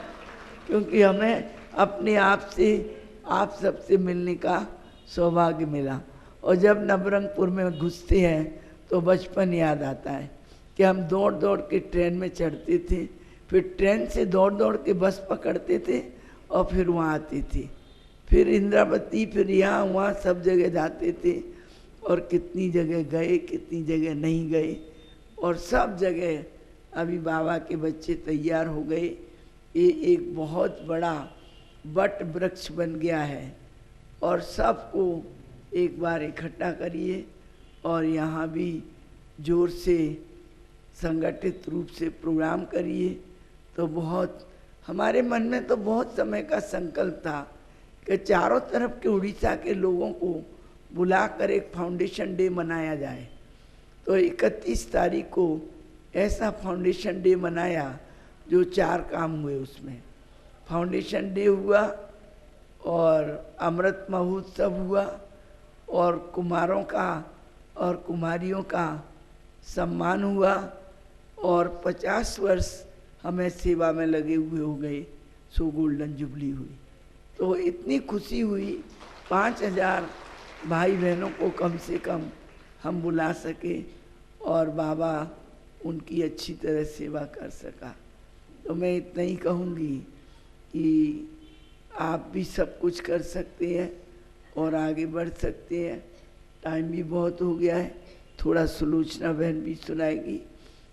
क्योंकि हमें अपने आप से, आप सबसे मिलने का सौभाग्य मिला। और जब नवरंगपुर में घुसते हैं तो बचपन याद आता है कि हम दौड़ दौड़ के ट्रेन में चढ़ते थे, फिर ट्रेन से दौड़ दौड़ के बस पकड़ते थे और फिर वहाँ आते थे, फिर इंद्रावती, फिर यहाँ वहाँ सब जगह जाते थे। और कितनी जगह गए, कितनी जगह नहीं गए, और सब जगह अभी बाबा के बच्चे तैयार हो गए। ये एक बहुत बड़ा वट वृक्ष बन गया है, और सबको एक बार इकट्ठा करिए और यहाँ भी जोर से संगठित रूप से प्रोग्राम करिए। तो बहुत हमारे मन में तो बहुत समय का संकल्प था कि चारों तरफ के उड़ीसा के लोगों को बुलाकर एक फाउंडेशन डे मनाया जाए। तो 31 तारीख को ऐसा फाउंडेशन डे मनाया जो 4 काम हुए। उसमें फाउंडेशन डे हुआ और अमृत महोत्सव हुआ और कुमारों का और कुमारियों का सम्मान हुआ और 50 वर्ष हमें सेवा में लगे हुए हो गए, सो गोल्डन जुबली हुई। तो इतनी खुशी हुई, 5000 भाई बहनों को कम से कम हम बुला सके और बाबा उनकी अच्छी तरह सेवा कर सका। तो मैं इतना ही कहूँगी कि आप भी सब कुछ कर सकते हैं और आगे बढ़ सकते हैं। टाइम भी बहुत हो गया है, थोड़ा सुलोचना बहन भी सुनाएगी,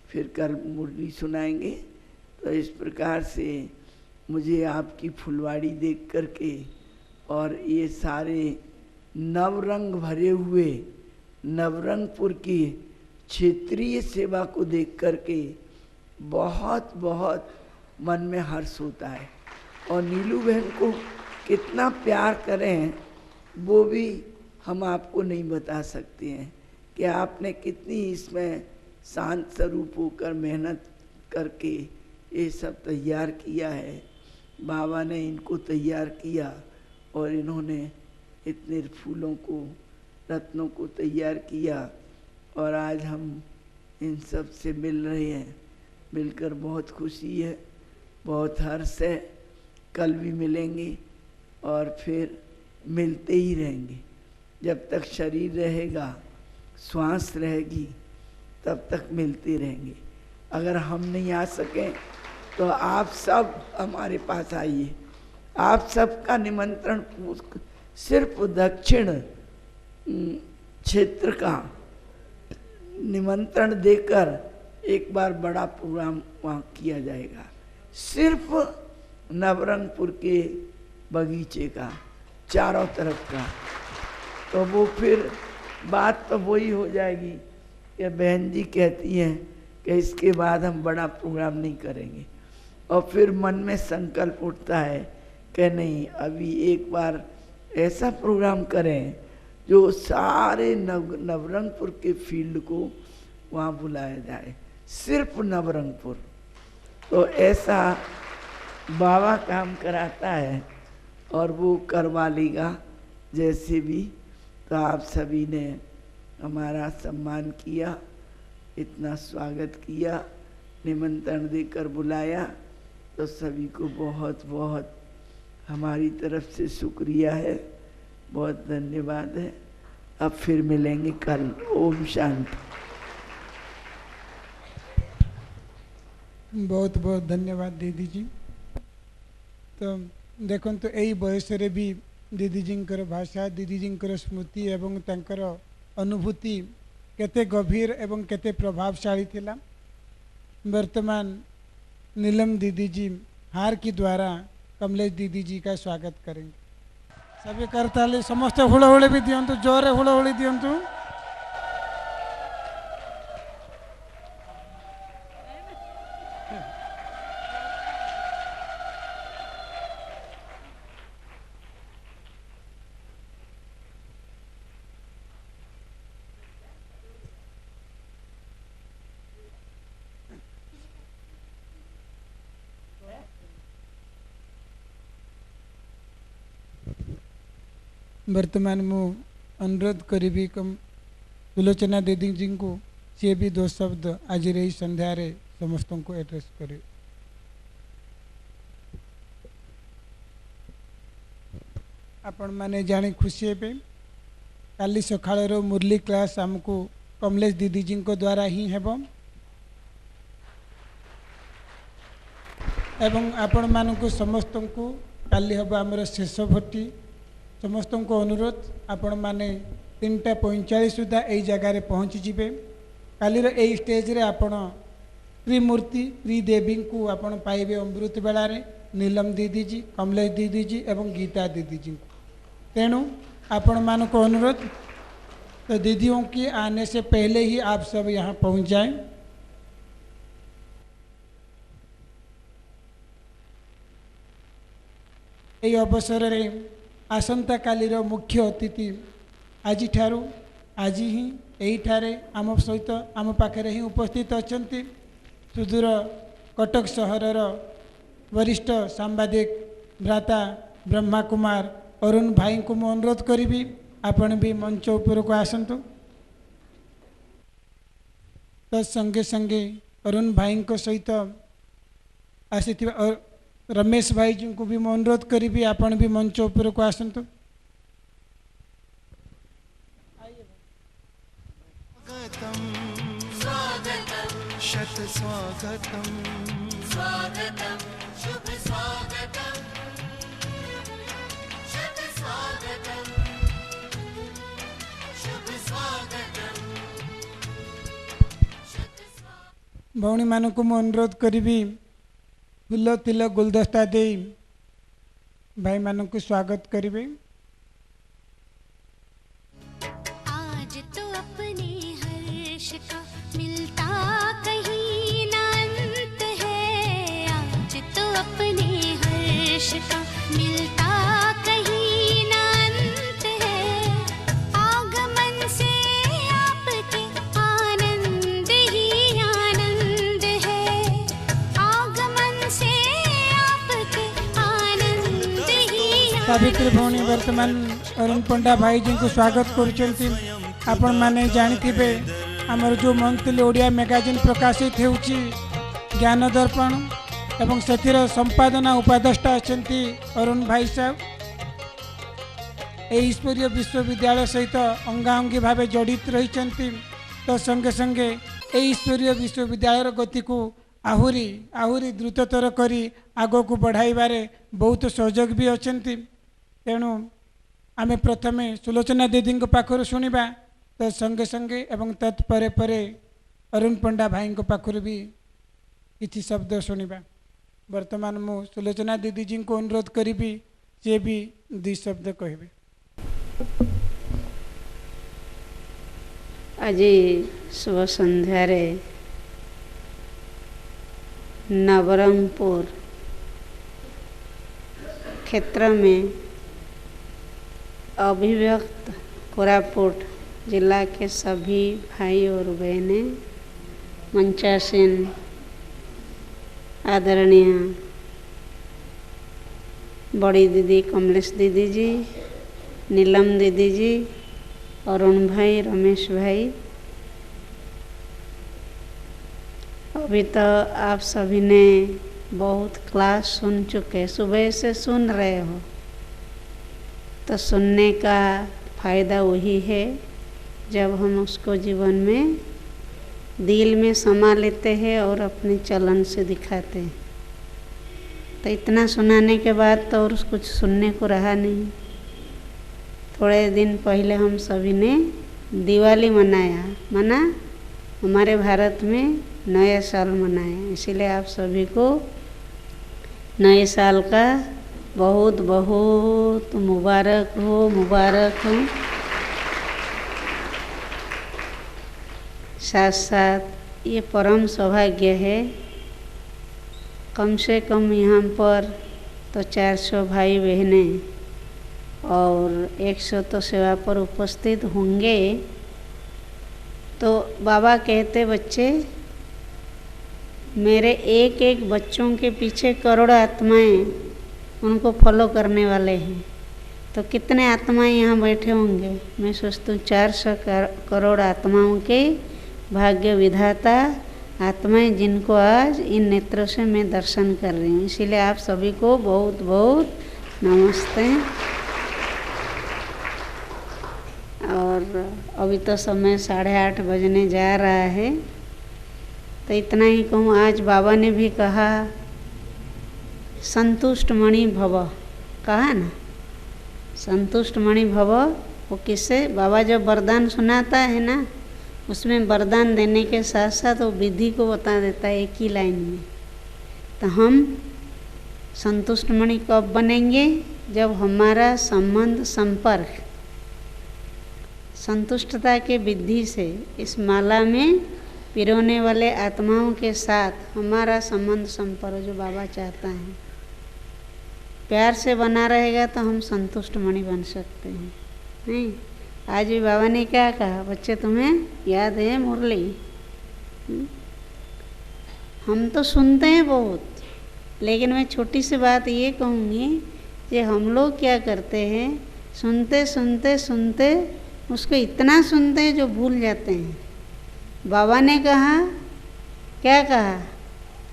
फिर कर मुरली सुनाएंगे। तो इस प्रकार से मुझे आपकी फुलवाड़ी देख करके और ये सारे नवरंग भरे हुए नवरंगपुर की क्षेत्रीय सेवा को देख करके बहुत बहुत मन में हर्ष होता है। और नीलू बहन को कितना प्यार करें वो भी हम आपको नहीं बता सकते हैं कि आपने कितनी इसमें शांत स्वरूप होकर मेहनत करके ये सब तैयार किया है। बाबा ने इनको तैयार किया और इन्होंने इतने फूलों को, रत्नों को तैयार किया और आज हम इन सब से मिल रहे हैं। मिलकर बहुत खुशी है, बहुत हर्ष है। कल भी मिलेंगे और फिर मिलते ही रहेंगे जब तक शरीर रहेगा, श्वास रहेगी, तब तक मिलते रहेंगे। अगर हम नहीं आ सकें तो आप सब हमारे पास आइए। आप सबका निमंत्रण सिर्फ दक्षिण क्षेत्र का निमंत्रण देकर एक बार बड़ा प्रोग्राम वहाँ किया जाएगा, सिर्फ नवरंगपुर के बगीचे का, चारों तरफ का। तो वो फिर बात तो वही हो जाएगी कि बहन जी कहती हैं कि इसके बाद हम बड़ा प्रोग्राम नहीं करेंगे, और फिर मन में संकल्प उठता है कि नहीं, अभी एक बार ऐसा प्रोग्राम करें जो सारे नवरंगपुर के फील्ड को वहाँ बुलाया जाए, सिर्फ नवरंगपुर। तो ऐसा बाबा काम कराता है और वो करवा लेगा जैसे भी। तो आप सभी ने हमारा सम्मान किया, इतना स्वागत किया, निमंत्रण देकर बुलाया, तो सभी को बहुत बहुत हमारी तरफ से शुक्रिया है, बहुत धन्यवाद है। अब फिर मिलेंगे कल। ओम शांति। बहुत बहुत धन्यवाद दीदी जी। तो देखो तो यही बयस भी दीदीजींकर भाषा, दीदीजींकर स्मृति एवं तंकर अनुभूति केते गभीर एवं केते प्रभावशाली थिला। वर्तमान नीलम दीदी जी हार की द्वारा कमलेश दीदी जी का स्वागत करेंगे। सभी करताली समस्त हुड़हुड़ी भी दियंतु, जोरे हुड़हुड़ी दियंतु। वर्तमान मु अनुरोध करी कम सुलोचना दीदी जी को सी भी दो शब्द आज रही संध्यार समस्त को एड्रेस करे। आपण माने जानी खुशी है काली सकाळ मुरली क्लास आमको कमलेश दीदी जी को द्वारा ही हेब एवं आपण मानक समस्त को काली हम आमर शेष भट्टी। समस्त को अनुरोध आपण माने 3:45 सुधा यही जगार पहुँची जिबे। कालीर यही स्टेज रे आपण त्रिमूर्ति त्रिदेवी को आपण पाइबे अमृत बेलार नीलम दीदी जी, कमलेश दीदी जी एवं गीता दीदी जी को। तेणु आपण मान को अनुरोध तो दीदियों की आने से पहले ही आप सब यहाँ पहुँच जाएं। यही अवसर में आसंता कालीर मुख्य अतिथि आज ही यही ठारे आम सहित आम पाखे ही उपस्थित अच्छा सुदूर कटक सहरर वरिष्ठ सांबादिक भ्राता ब्रह्मा कुमार अरुण भाई को मु अनुरोध करी आपण भी मंच उपर को आसतु। तत्संगे संगे अरुण भाई सहित आसी रमेश भाई जी को भी मैं अनुरोध करी आपण भी मंच उपर को आसतु। स्वागतम शत स्वागतम स्वागतम शुभ स्वागतम शत स्वागतम शुभ स्वागतम शत स्वागतम। भौणी मान को मैं अनुरोध करी फूल तिलक गुलदस्ता दे भाई मान को स्वागत करेंगे। आज तो अपने हर्ष का मिलता कहीं ना अंत है। आज तो अपने हर्ष का मिलता कहीं ना अंत है। आगमन से आपके आनंद ही आनंद है। आगमन से आपके आनंद ही सावित्री भौणी वर्तमान अरुण पंडा भाई जी को स्वागत करुँच। आपण माने जानिथिबे आमर जो मंथली ओडिया मैगजीन प्रकाशित होउची ज्ञान दर्पण एवं सेथिर संपादना उपाध्यक्ष अछंती अरुण भाई साहब। ईश्वरीय विश्वविद्यालय सहित अंगाअंगी भावे जड़ित रही। तो संगे संगे ईश्वरीय विश्वविद्यालय गति को आहुरी आहुरी द्रुततर करी आगो को बढ़ाइबारे बहुत सहयोग भी अछंती। तेणु आमे प्रथमे सुलोचना दीदी पाखर शुणा तो संगे संगे एवं तत्परे परे अरुण पंडा भाई पाखर भी किसी शब्द शुणा। वर्तमान मु सुलोचना दीदी जी को अनुरोध करी सी भी 2 शब्द कहे। आज शुभ संध्यार नवरंगपुर क्षेत्र में अभिव्यक्त कोरापुट जिला के सभी भाई और बहनें, मंचासीन आदरणीय बड़ी दीदी कमलेश दीदी जी, नीलम दीदी जी, अरुण भाई, रमेश भाई, अभी तो आप सभी ने बहुत क्लास सुन चुके, सुबह से सुन रहे हो, तो सुनने का फ़ायदा वही है जब हम उसको जीवन में दिल में समा लेते हैं और अपने चलन से दिखाते हैं। तो इतना सुनाने के बाद तो और कुछ सुनने को रहा नहीं। थोड़े दिन पहले हम सभी ने दिवाली मना हमारे भारत में नया साल मनाया, इसीलिए आप सभी को नए साल का बहुत बहुत मुबारक हो, मुबारक हो। साथ साथ ये परम सौभाग्य है, कम से कम यहाँ पर तो 400 भाई बहनें और 100 तो सेवा पर उपस्थित होंगे। तो बाबा कहते बच्चे मेरे एक एक बच्चों के पीछे करोड़ आत्माएं उनको फॉलो करने वाले हैं। तो कितने आत्माएं यहाँ बैठे होंगे? मैं सोचती हूँ 400 करोड़ आत्माओं के भाग्य विधाता आत्माएं जिनको आज इन नेत्रों से मैं दर्शन कर रही हूँ। इसीलिए आप सभी को बहुत बहुत नमस्ते। और अभी तो समय 8:30 बजने जा रहा है, तो इतना ही कहूँ। आज बाबा ने भी कहा संतुष्ट मणि भव, कहा ना, संतुष्ट मणि भव। वो किससे? बाबा जब वरदान सुनाता है ना, उसमें वरदान देने के साथ साथ वो विधि को बता देता है एक ही लाइन में। तो हम संतुष्ट मणि कब बनेंगे? जब हमारा संबंध संपर्क संतुष्टता के विधि से इस माला में पिरोने वाले आत्माओं के साथ हमारा संबंध संपर्क जो बाबा चाहता है प्यार से बना रहेगा, तो हम संतुष्ट मणि बन सकते हैं। नहीं, आज भी बाबा ने क्या कहा? बच्चे तुम्हें याद है मुरली? हम तो सुनते हैं बहुत, लेकिन मैं छोटी सी बात ये कहूँगी कि हम लोग क्या करते हैं, सुनते सुनते सुनते उसको इतना सुनते हैं जो भूल जाते हैं। बाबा ने कहा, क्या कहा?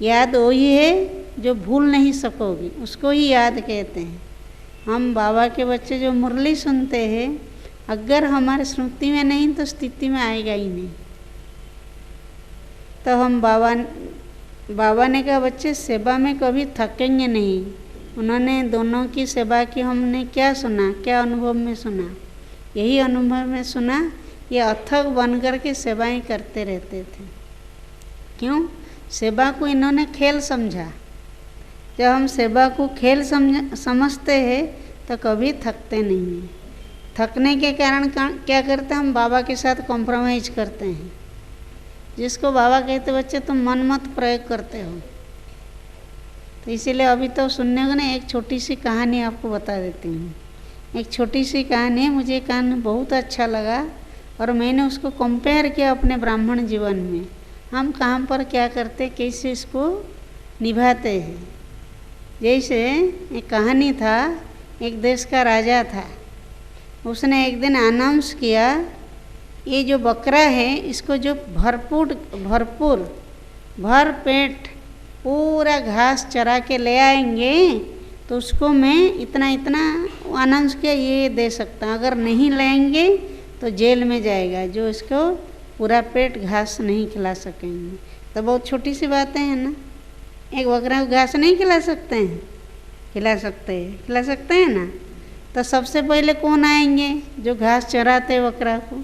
याद वही है जो भूल नहीं सकोगी, उसको ही याद कहते हैं। हम बाबा के बच्चे जो मुरली सुनते हैं, अगर हमारे स्मृति में नहीं तो स्थिति में आएगा ही नहीं। तो हम बाबा ने कहा बच्चे सेवा में कभी थकेंगे नहीं। उन्होंने दोनों की सेवा की, हमने क्या सुना, क्या अनुभव में सुना? यही अनुभव में सुना, ये अथक बन कर के सेवाएं करते रहते थे। क्यों? सेवा को इन्होंने खेल समझा। जब हम सेवा को खेल समझते हैं तो कभी थकते नहीं हैं। थकने के कारण क्या करते हैं? हम बाबा के साथ कॉम्प्रोमाइज़ करते हैं। जिसको बाबा कहते बच्चे तुम मन मत प्रयोग करते हो। तो इसीलिए अभी तो सुनने को ना एक छोटी सी कहानी आपको बता देती हूँ। एक छोटी सी कहानी है, मुझे कहानी बहुत अच्छा लगा और मैंने उसको कंपेयर किया अपने ब्राह्मण जीवन में। हम कहाँ पर क्या करते, कैसे इसको निभाते हैं। जैसे एक कहानी था, एक देश का राजा था, उसने एक दिन अनाउंस किया ये जो बकरा है इसको जो भरपूर भर पेट पूरा घास चरा के ले आएंगे तो उसको मैं इतना अनाउंस किया ये दे सकता हूँ, अगर नहीं लेंगे तो जेल में जाएगा जो इसको पूरा पेट घास नहीं खिला सकेंगे। तो बहुत छोटी सी बातें हैं ना। एक बकरा को घास नहीं खिला सकते हैं? खिला सकते हैं ना। तो सबसे पहले कौन आएंगे? जो घास चराते बकरा को।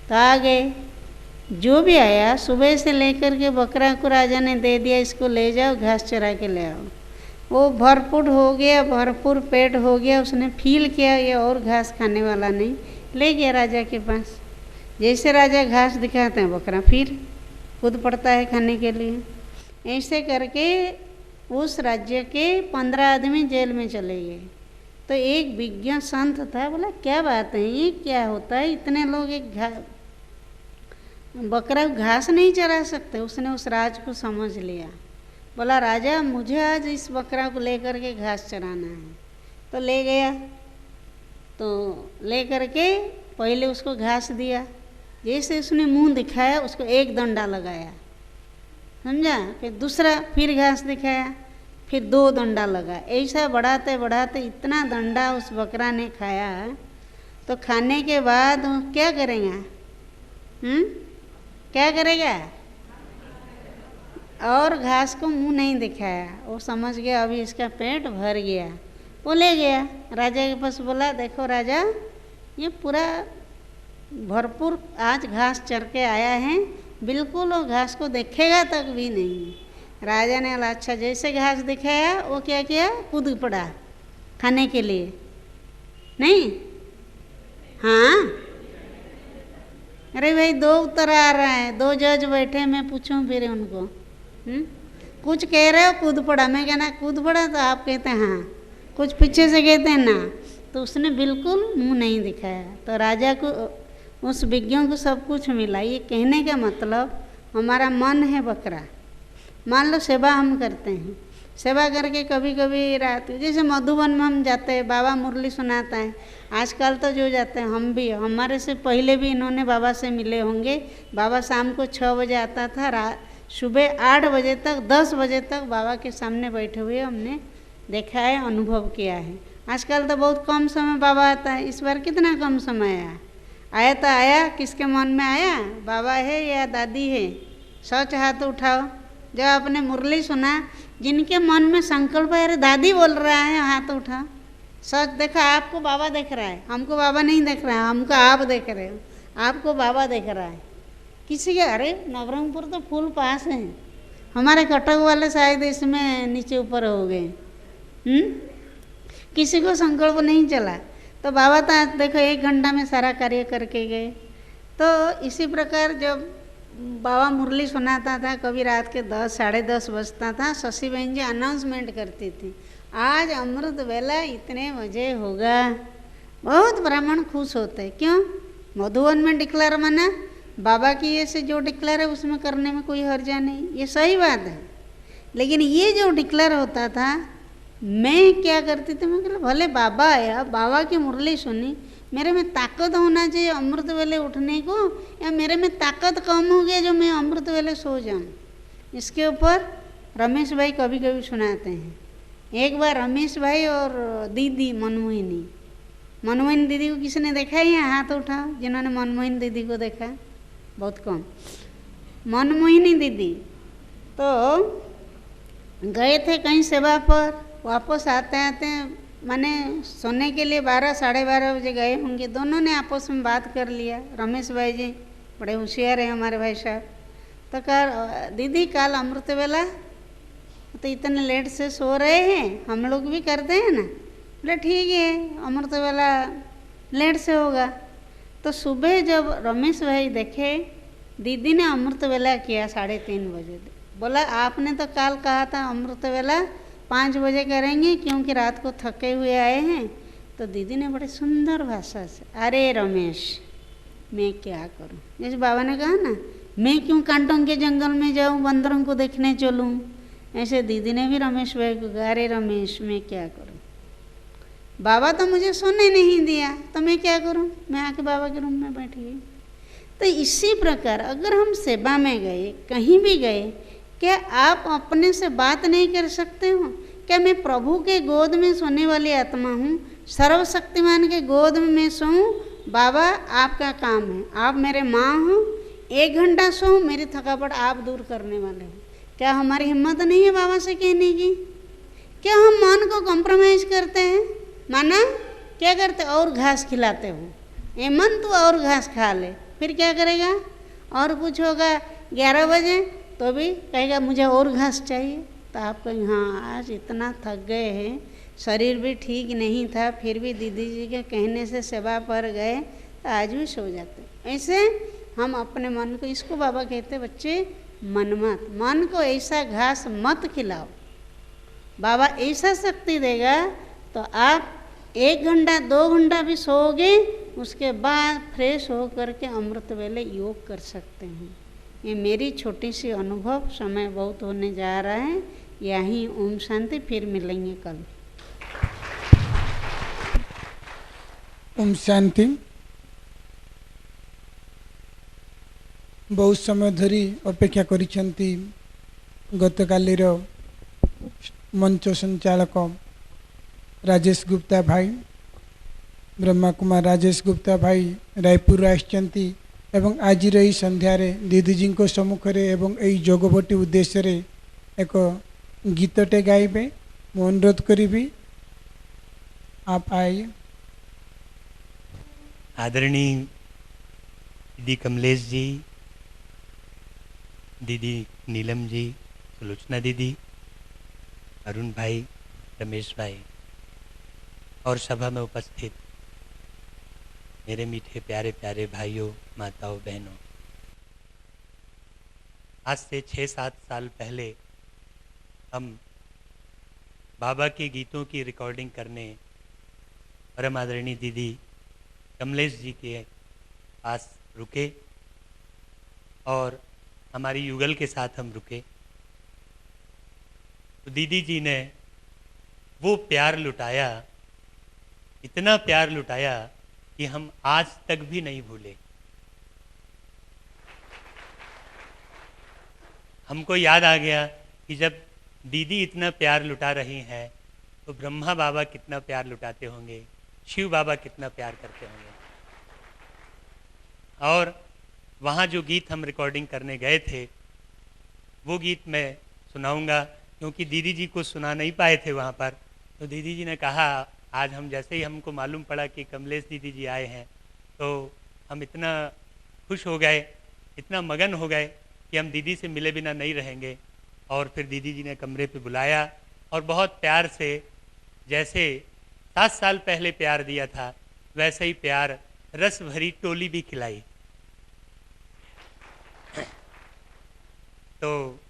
तो आ गए, जो भी आया सुबह से लेकर के बकरा को राजा ने दे दिया, इसको ले जाओ घास चरा के ले आओ। वो भरपूर हो गया, भरपूर पेट हो गया, उसने फील किया ये और घास खाने वाला नहीं, ले गया राजा के पास। जैसे राजा घास दिखाते हैं बकरा फिर कूद पड़ता है खाने के लिए। ऐसे करके उस राज्य के 15 आदमी जेल में चले गए। तो एक विज्ञ संत था, बोला क्या बात है, ये क्या होता है, इतने लोग एक बकरा घास नहीं चरा सकते। उसने उस राज को समझ लिया, बोला राजा मुझे आज इस बकरा को लेकर के घास चराना है। तो ले गया, तो ले करके पहले उसको घास दिया। जैसे उसने मुंह दिखाया उसको एक डंडा लगाया, समझा। फिर दूसरा, फिर घास दिखाया, फिर 2 डंडा लगा। ऐसा बढ़ाते बढ़ाते इतना डंडा उस बकरा ने खाया। तो खाने के बाद वो क्या करेगा? क्या करेगा? और घास को मुंह नहीं दिखाया। वो समझ गया अभी इसका पेट भर गया। वो ले गया राजा के पास, बोला देखो राजा ये पूरा भरपूर आज घास चर के आया है, बिल्कुल वो घास को देखेगा तक भी नहीं। राजा ने बोला अच्छा, जैसे घास दिखाया वो क्या किया? कूद पड़ा खाने के लिए। नहीं, हाँ, अरे भाई 2 उत्तर आ रहा है, 2 जज बैठे, मैं पूछूं फिर उनको कुछ कह रहे हो कूद पड़ा, मैं कहना कूद पड़ा, तो आप कहते हैं हाँ, कुछ पीछे से कहते हैं ना। तो उसने बिल्कुल मुंह नहीं दिखाया। तो राजा को, उस विज्ञों को सब कुछ मिला। ये कहने का मतलब हमारा मन है बकरा। मान लो सेवा हम करते हैं, सेवा करके कभी कभी रात, जैसे मधुबन में हम जाते हैं, बाबा मुरली सुनाता है। आजकल तो जो जाते हैं, हम भी, हमारे से पहले भी इन्होंने बाबा से मिले होंगे। बाबा शाम को 6 बजे आता था, सुबह 8 बजे तक, 10 बजे तक बाबा के सामने बैठे हुए हमने देखा है, अनुभव किया है। आजकल तो बहुत कम समय बाबा आता है। इस बार कितना कम समय आया तो आया, किसके मन में आया? बाबा है या दादी है? सच हाथ उठाओ। जब आपने मुरली सुना, जिनके मन में संकल्प है अरे दादी बोल रहा है, हाथ उठा। सच देखा, आपको बाबा देख रहा है, हमको बाबा नहीं देख रहा है, हमको आप देख रहे हो, आपको बाबा देख रहा है। किसी के अरे नवरंगपुर तो फुल पास है, हमारे कटक वाले शायद इसमें नीचे ऊपर हो गए। किसी को संकल्प नहीं चला। तो बाबा तो आज देखो 1 घंटा में सारा कार्य करके गए। तो इसी प्रकार जब बाबा मुरली सुनाता था, कभी रात के 10 साढ़े 10 बजता था, शशि बहन जी अनाउंसमेंट करती थी आज अमृत वेला इतने बजे होगा। बहुत ब्राह्मण खुश होते। क्यों? मधुबन में डिक्लेयर माना, बाबा की ये से जो डिक्लेयर है उसमें करने में कोई हर्जा नहीं, ये सही बात है। लेकिन ये जो डिक्लेयर होता था, मैं क्या करती थी, मैं कहला भले बाबा आया, बाबा की मुरली सुनी, मेरे में ताकत होना चाहिए अमृत वेले उठने को, या मेरे में ताकत कम हो गया जो मैं अमृत वेले सो जाऊँ। इसके ऊपर रमेश भाई कभी कभी सुनाते हैं। एक बार रमेश भाई और दीदी मनमोहिनी दीदी को किसने देखा है? यहाँ हाथ उठाओ जिन्होंने मनमोहिनी दीदी को देखा, बहुत कम। मनमोहिनी दीदी तो गए थे कहीं सेवा पर, वापस आते आते माने सोने के लिए 12 साढ़े 12 बजे गए होंगे। दोनों ने आपस में बात कर लिया। रमेश भाई जी बड़े होशियार हैं हमारे भाई साहब। तो कहा दीदी कल अमृत वेला तो इतने लेट से सो रहे हैं, हम लोग भी करते हैं ना। बोले ठीक है अमृत वेला लेट से होगा। तो सुबह जब रमेश भाई देखे दीदी ने अमृत वेला किया 3:30 बजे। बोला आपने तो कल कहा था अमृत वेला 5 बजे करेंगे क्योंकि रात को थके हुए आए हैं। तो दीदी ने बड़े सुंदर भाषा से, अरे रमेश मैं क्या करूं, जैसे बाबा ने कहा ना, मैं क्यों कांटों के जंगल में जाऊं, बंदरों को देखने चलूं, ऐसे दीदी ने भी रमेश भाई को कहा, अरे रमेश मैं क्या करूं, बाबा तो मुझे सोने नहीं दिया तो मैं क्या करूं, मैं आके बाबा के रूम में बैठ गई। तो इसी प्रकार अगर हम सेवा में गए, कहीं भी गए, क्या आप अपने से बात नहीं कर सकते हो? क्या मैं प्रभु के गोद में सोने वाली आत्मा हूँ, सर्वशक्तिमान के गोद में मैं सोऊं? बाबा आपका काम है, आप मेरे माँ हो 1 घंटा सो, मेरी थकावट आप दूर करने वाले हो। क्या हमारी हिम्मत नहीं है बाबा से कहने की? क्या हम मन को कॉम्प्रोमाइज करते हैं? माना क्या करते? और घास खिलाते हो, ए मन तू और घास खा ले, फिर क्या करेगा? और कुछ होगा 11 बजे तो भी कहेगा मुझे और घास चाहिए। तो आप कहेंगे हाँ आज इतना थक गए हैं, शरीर भी ठीक नहीं था, फिर भी दीदी जी के कहने से सेवा पर गए तो आज भी सो जाते। ऐसे हम अपने मन को, इसको बाबा कहते बच्चे मनमत, मन को ऐसा घास मत खिलाओ। बाबा ऐसा शक्ति देगा तो आप 1 घंटा 2 घंटा भी सोओगे, उसके बाद फ्रेश हो करके अमृत वेले योग कर सकते हैं। ये मेरी छोटी सी अनुभव, समय बहुत होने जा रहा है। यहीं ओम शांति, फिर मिलेंगे कल। ओम शांति। बहुत समय धरी अपेक्षा करिसेंती गतकालीर मंच संचालक राजेश गुप्ता भाई, ब्रह्मा कुमार राजेश गुप्ता भाई रायपुर आसचंती एवं आज रही संध्यारे दीदीजी को सम्मुखें एवं यही जोगवटी उद्देश्य रे एक गीतटे गाइबे। मु अनुरोध करी आप आइए। आदरणीय दीदी कमलेश जी, दीदी नीलम जी, सुलोचना दीदी, अरुण भाई, रमेश भाई और सभा में उपस्थित मेरे मीठे प्यारे प्यारे भाइयों, माताओं, बहनों। आज से 6-7 साल पहले हम बाबा के गीतों की रिकॉर्डिंग करने परम आदरणीय दीदी कमलेश जी के पास रुके और हमारी युगल के साथ हम रुके। तो दीदी जी ने वो प्यार लुटाया, इतना प्यार लुटाया कि हम आज तक भी नहीं भूले। हमको याद आ गया कि जब दीदी इतना प्यार लुटा रही हैं तो ब्रह्मा बाबा कितना प्यार लुटाते होंगे, शिव बाबा कितना प्यार करते होंगे। और वहाँ जो गीत हम रिकॉर्डिंग करने गए थे वो गीत मैं सुनाऊंगा, क्योंकि दीदी जी को सुना नहीं पाए थे वहाँ पर। तो दीदी जी ने कहा, आज हम जैसे ही हमको मालूम पड़ा कि कमलेश दीदी जी आए हैं तो हम इतना खुश हो गए, इतना मगन हो गए कि हम दीदी से मिले बिना नहीं रहेंगे। और फिर दीदी जी ने कमरे पे बुलाया और बहुत प्यार से, जैसे 7 साल पहले प्यार दिया था वैसे ही प्यार रस भरी टोली भी खिलाई। तो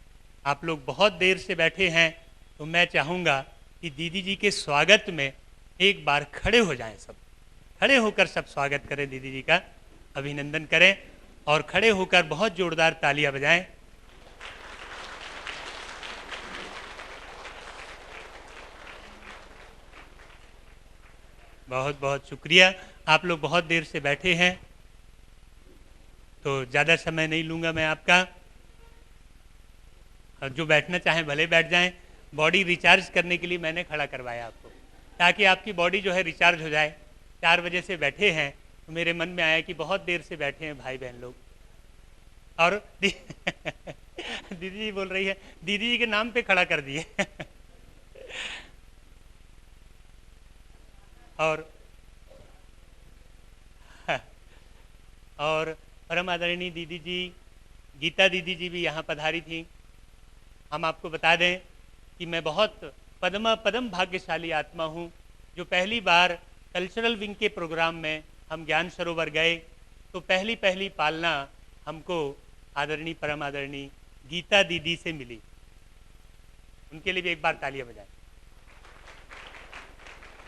आप लोग बहुत देर से बैठे हैं, तो मैं चाहूँगा कि दीदी जी के स्वागत में एक बार खड़े हो जाएं। सब खड़े होकर सब स्वागत करें, दीदी जी का अभिनंदन करें और खड़े होकर बहुत जोरदार तालियां बजाएं। बहुत बहुत शुक्रिया। आप लोग बहुत देर से बैठे हैं तो ज़्यादा समय नहीं लूँगा मैं आपका। जो बैठना चाहें भले बैठ जाएं। बॉडी रिचार्ज करने के लिए मैंने खड़ा करवाया आपको, ताकि आपकी बॉडी जो है रिचार्ज हो जाए। 4 बजे से बैठे हैं तो मेरे मन में आया कि बहुत देर से बैठे हैं भाई बहन लोग। और दीदी जी बोल रही है, दीदी जी के नाम पे खड़ा कर दिए। और परम आदरणीय दीदी जी, गीता दीदी जी भी यहाँ पधारी थी। हम आपको बता दें कि मैं बहुत पदम भाग्यशाली आत्मा हूँ जो पहली बार कल्चरल विंग के प्रोग्राम में हम ज्ञान सरोवर गए तो पहली पालना हमको आदरणीय परम आदरणीय गीता दीदी से मिली। उनके लिए भी एक बार तालियां बजाएं।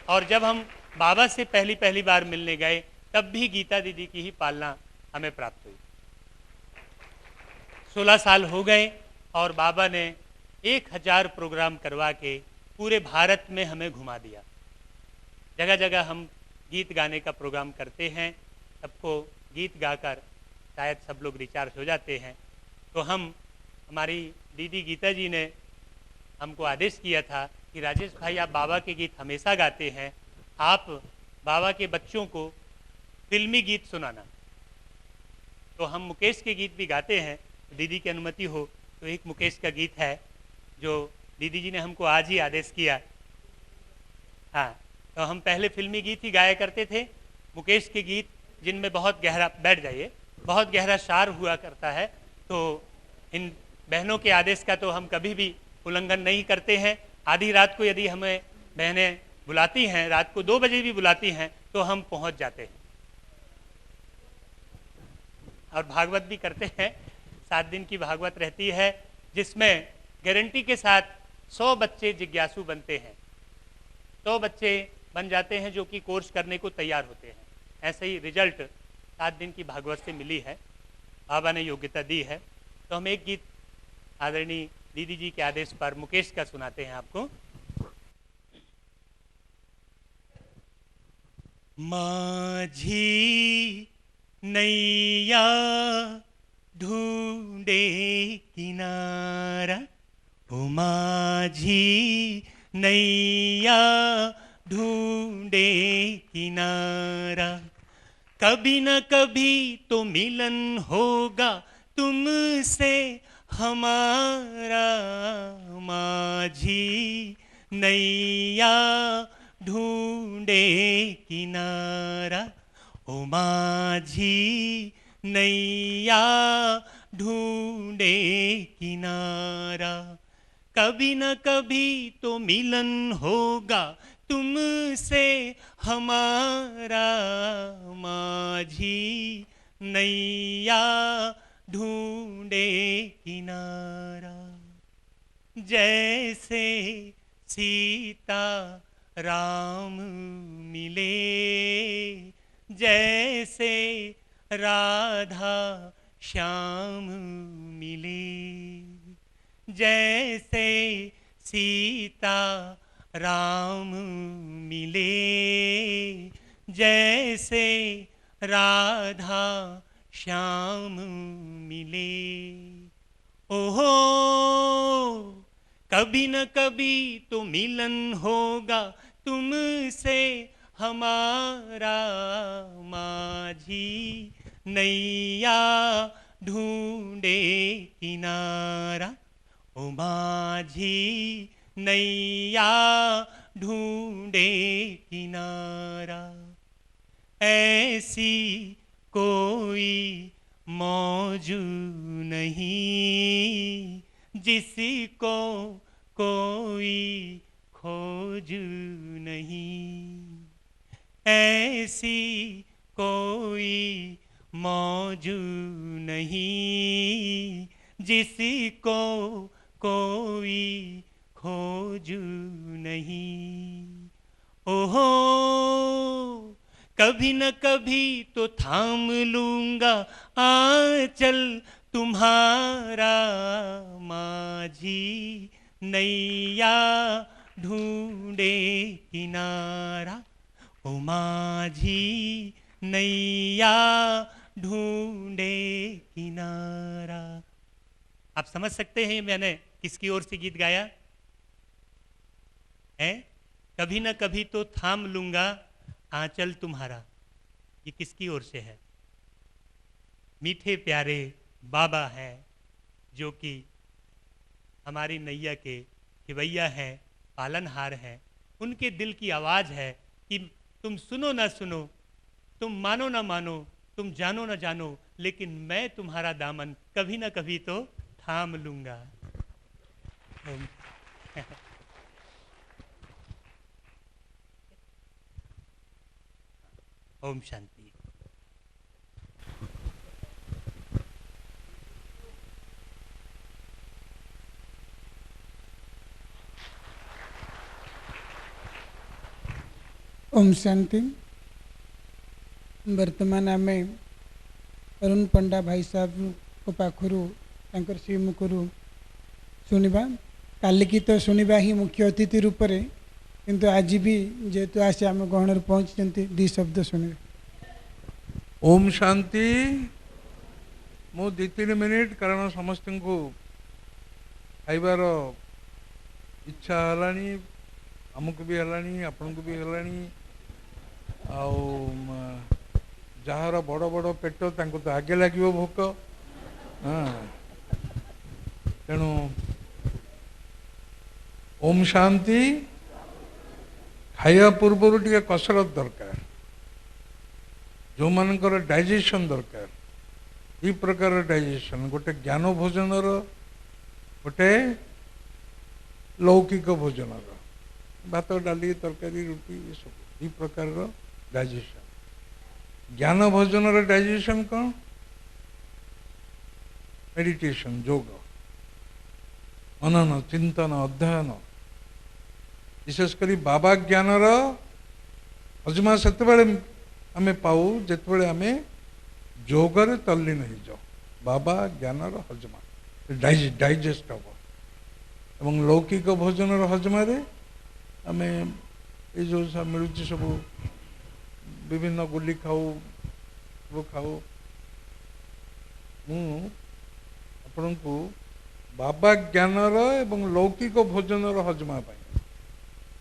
और जब हम बाबा से पहली बार मिलने गए तब भी गीता दीदी की ही पालना हमें प्राप्त हुई। 16 साल हो गए और बाबा ने 1000 प्रोग्राम करवा के पूरे भारत में हमें घुमा दिया। जगह जगह हम गीत गाने का प्रोग्राम करते हैं, सबको गीत गाकर शायद सब लोग रिचार्ज हो जाते हैं। तो हमारी दीदी गीता जी ने हमको आदेश किया था कि राजेश भाई आप बाबा के गीत हमेशा गाते हैं, आप बाबा के बच्चों को फिल्मी गीत सुनाना। तो हम मुकेश के गीत भी गाते हैं, दीदी की अनुमति हो तो एक मुकेश का गीत है जो दीदी जी ने हमको आज ही आदेश किया। हाँ, तो हम पहले फिल्मी गीत ही गाया करते थे, मुकेश के गीत जिनमें बहुत गहरा, बैठ जाइए, बहुत गहरा सार हुआ करता है। तो इन बहनों के आदेश का तो हम कभी भी उल्लंघन नहीं करते हैं। आधी रात को यदि हमें बहनें बुलाती हैं, रात को 2 बजे भी बुलाती हैं, तो हम पहुंच जाते हैं और भागवत भी करते हैं। 7 दिन की भागवत रहती है जिसमें गारंटी के साथ 100 बच्चे जिज्ञासु बनते हैं, 100 बच्चे बन जाते हैं जो कि कोर्स करने को तैयार होते हैं। ऐसे ही रिजल्ट 7 दिन की भागवत से मिली है, बाबा ने योग्यता दी है। तो हम एक गीत आदरणीय दीदी जी के आदेश पर मुकेश का सुनाते हैं आपको। माझी नैया ढूंढे किनारा, ओ माझी नैया ढूंढे किनारा, कभी न कभी तो मिलन होगा तुमसे हमारा। माझी नैया ढूंढे किनारा, ओ माझी नैया ढूंढे किनारा, कभी न कभी तो मिलन होगा तुमसे हमारा। माझी नैया ढूंढे किनारा, जैसे सीता राम मिले, जैसे राधा श्याम मिले, जैसे सीता राम मिले, जैसे राधा श्याम मिले। ओहो, कभी न कभी तो मिलन होगा तुमसे हमारा। माझी नैया ढूंढे किनारा, ओ माझी नैया ढूंढे किनारा, ऐसी कोई मौजू नहीं जिसको कोई खोज नहीं, ऐसी कोई मौजू नहीं जिसको कोई खोज नहीं। ओहो, कभी न कभी तो थाम लूंगा आंचल तुम्हारा। माझी नैया ढूंढे किनारा, ओ माझी नैया ढूंढे किनारा। आप समझ सकते हैं मैंने किसकी ओर से गीत गाया है? कभी न कभी तो थाम लूंगा आंचल तुम्हारा, ये किसकी ओर से है? मीठे प्यारे बाबा हैं जो कि हमारी नैया के खिवैया हैं, पालनहार हैं। उनके दिल की आवाज़ है कि तुम सुनो ना सुनो, तुम मानो ना मानो, तुम जानो ना जानो, लेकिन मैं तुम्हारा दामन कभी ना कभी तो थाम लूंगा। ओम शांति। ओम शांति। वर्तमान आम अरुण पंडा भाई साहब को पाखरु तांकर श्री मुखरु शुणा। काली की तो शुणा ही मुख्य अतिथि रूप में, किंतु आज भी जेहेतु आसी आम गहन पहुँचते 2 शब्द शुणे। ओम शांति। मु 2-3 मिनिट, कारण समस्त को खाइबार इच्छा है, आमको भी है, आपन को भी है। जार बड़ बड़ पेट तांको तो आगे लगे भोक। हाँ तेणु ओम शांति खाया पूर्व टे कसरत दरकार जो मानकर डाइजेशन दरकार ये प्रकार डाइजेशन गोटे ज्ञान भोजन गोटे लौकिक भोजन भात डाली तरकारी रुटी ये सब ये प्रकार डाइजेशन ज्ञान भोजन डाइजेशन कौन मेडिटेशन योग मनन चिंतन अध्ययन विशेषकर बाबा ज्ञान हजमा से आम पाऊ जिते आम जोगर तल्लीन हो जाओ बाबा ज्ञान हजमा डाइजेस्ट हम एवं लौकिक भोजन हजमार आम ये जो सब मिलूँ सब विभिन्न गुली खाऊ सब खाऊ आपण को बाबा ज्ञान एवं लौकिक भोजन हजमा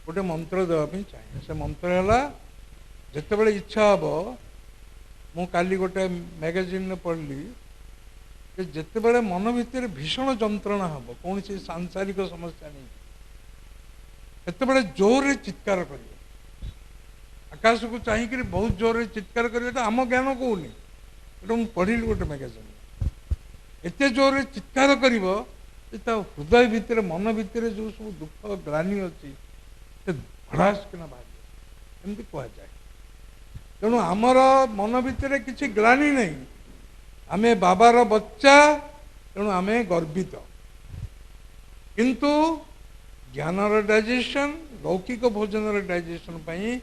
गोटे मंत्र देवाई चाहिए से मंत्र है जिते इच्छा हम मु काली गोटे मैगजीन पढ़ली जिते मन भितर भीषण जंत्रणा हम कौन सी सांसारिक समस्या नहीं एत जोर चित्कार कर आकाश को चाहिए बहुत जोर चित्कार कर आम ज्ञान कहूनी मुझे पढ़ी गोटे मैगजीन एत जोर चित्कार कर हृदय भितर मन भितर जो सब दुख ग्लानि अच्छी भड़ास किना बाहर एमती कह जाए तेणु आमर मन भितर किसी ग्लानि नहीं आमे बाबार बच्चा तेणु आमे गर्वित किंतु ज्ञानर डाइजेशन लौकिक भोजन डाइजेशन पाई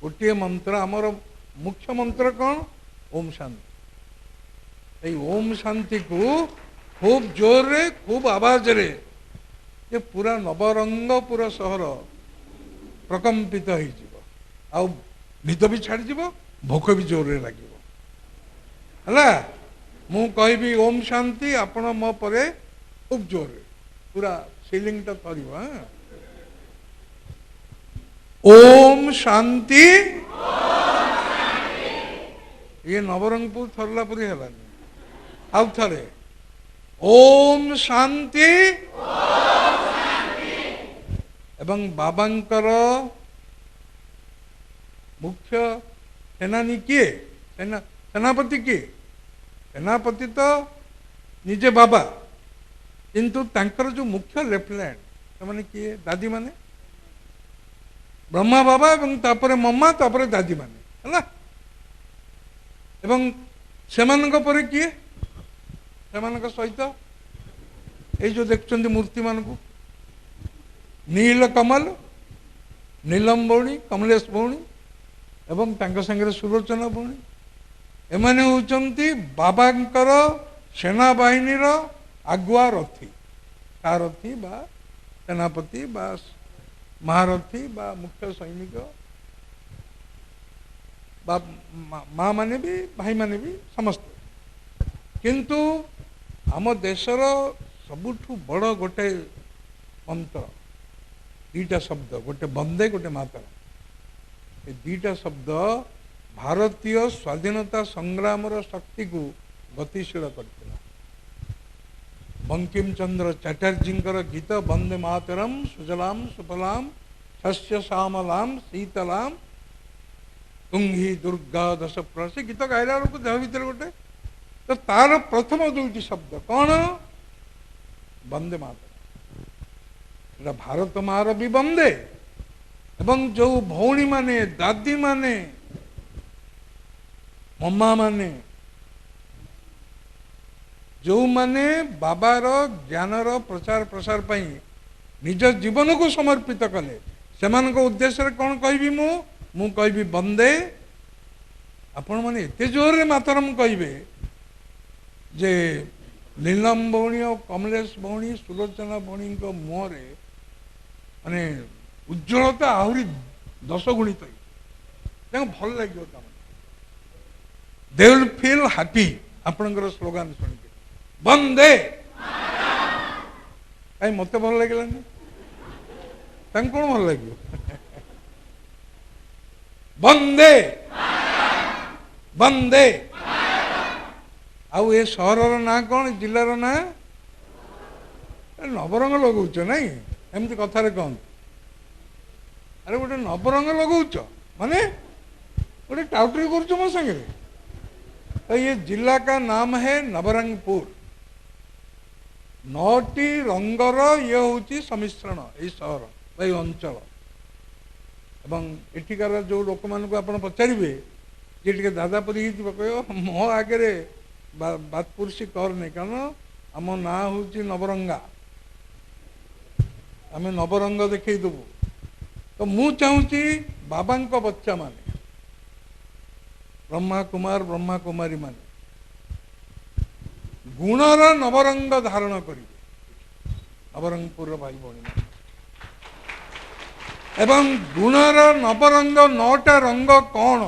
गोटे मंत्र आमर मुख्य मंत्र कौन ओम शांति ओम शांति को खूब जोर रे खूब आवाज रे ये पूरा नवरंगपुर सहर प्रकंपित हो निद भी छाड़ भोक भी जोर रे लगे है मु कहि ओम शांति आपण मो परे खूब जोर रे पूरा सीलिंग टा करिवो। हाँ ओम शांति ये नवरंगपुर थरला पुरी हलानी आउ थरे ओम शांति एवं बाबांकर मुख्य सेनानी किए सेनापति किए सेनापति तो निजे बाबा किंतु तांकर जो मुख्य लेफ्टिनेंट से माने किए दादी माने ब्रह्मा बाबा एवं तापरे मम्मा तापरे दादी माने है एवं सेमानक परे किए सेमानक सहित ये जो देखुंत मूर्ति मान को नील कमल नीलम भौणी कमलेश भौणी एवं तांको संगे सुलोचना भौणी एमाने होचंती बाबांकर सेना बाहिनीर आगुआ रथी सारथी बा सेनापति बा महारथी बा मुख्य सैनिक बा माँ माने भी भाई माने भी समस्त किंतु आम देशर सबुठु बड़ गोटे मंत्र दीटा शब्द गोटे बंदे गोटे मातरम ये दीटा शब्द भारतीय स्वाधीनता संग्राम शक्ति को गतिशील करथिला। बंकिम चंद्र चटर्जी गीत वंदे मातरम सुजलाम सुफलाम शस्य श्यामलाम शीतलाम तुंगी दुर्गा दश से गीत गायला देह भीतर गोटे तो तार प्रथम दुईटी शब्द कौन वंदे मातरम भारत मार भी वंदे एवं जो भौणी माने दादी माने मम्मा माने जो माने बाबार ज्ञानर प्रचार प्रसार पाई निज जीवन को समर्पित कले सेमान उद्देश्य कौन कहि मु कहि वंदे आपण माने एते जोर रे मातरम कहिबे जे नीलम भौणी और कमलेश भौणी सुलोचना भौणी मुहरे माने उज्ज्वलता आहरी 10 गुणित भल लगे दे विल फील हैप्पी आपणकर स्लोगान शुणी वंदे कहीं मत भल लगे कौन भल लगे वंदे वंदे आउ ए सहर ना कौन जिलार ना नवरंग लगौच नाई एमती कथार कहते अरे गोटे नवरंग लगौच माने गोटे टाउटरी कर मो संगे तो ये जिला का नाम है नवरंगपुर 9टी रंगर ये हूँ सम्मिश्रण ये सहर ये अंचल एवं एठिकार जो लोक मानक आप पचारे जी टे दादापुरी कह मो आगे बातपुरुषी करनी कारण आम ना हूँ नवरंगा आम नवरंग देखईदेबू तो मु चाहूँगी बाबा बच्चा माने ब्रह्मा कुमारी माने गुणर नवरंग धारण करेंगे नवरंगपुर भाई भौणी माने एवं गुणर नवरंग 9टा रंग कौन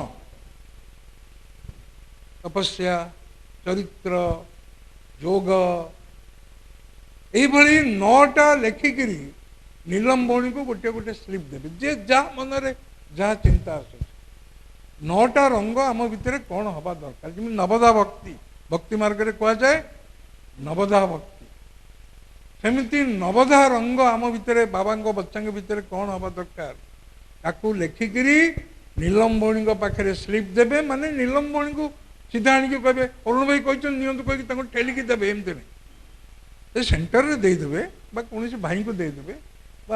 तपस्या चरित्र जोग यही 9टा लेखिकी नीलम भौणी को गोटे गोटे स्लीप देवे जे जहाँ मनरे जहाँ चिंता आस 9टा रंग आम भितर कौन हवा दरकार जमी नवधा भक्ति भक्ति मार्ग में कह जाए नवधा भक्ति सेमती नवधा रंग आम भितर बाबा बच्चा भितर कौन हवा दरकार ताकू लेखिकी नीलम भौणी पाखे स्लीप देवे माने नीलम भौणी को सीधा आनिक कहे अरुण भाई कहते नियंतु कहीं ठेलिकी देवे एमती नहीं सेन्टर में देदेवे कौन भाई को देदेवे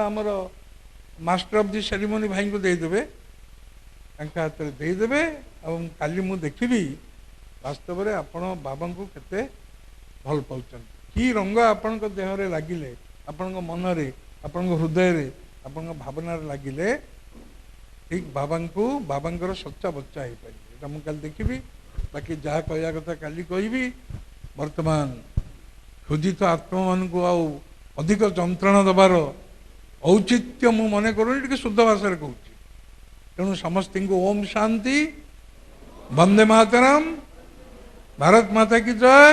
आमर मास्टर ऑफ द सेरेमनी भाई को देदेवे हाथ में देदेवे और काली मु देखी वास्तव में आपण बाबा को केते भल पाउछन कि रंग आपण देहरे लगिले आपण मनरे आपण हृदय रे आपण भावना लगिले ठीक बाबा को बाबा सच्चा बच्चा हो पारे मुझे कल देखी बाकी जहाँ कहया कथा काली कहि वर्तमान क्षुदित आत्मा मान को अधिक जंत्रणा दबार औचित्य मु मन करूनी टे शुद्ध भाषा कहूँ तेणु समस्त को ओम शांति वंदे मातरम भारत माता की जय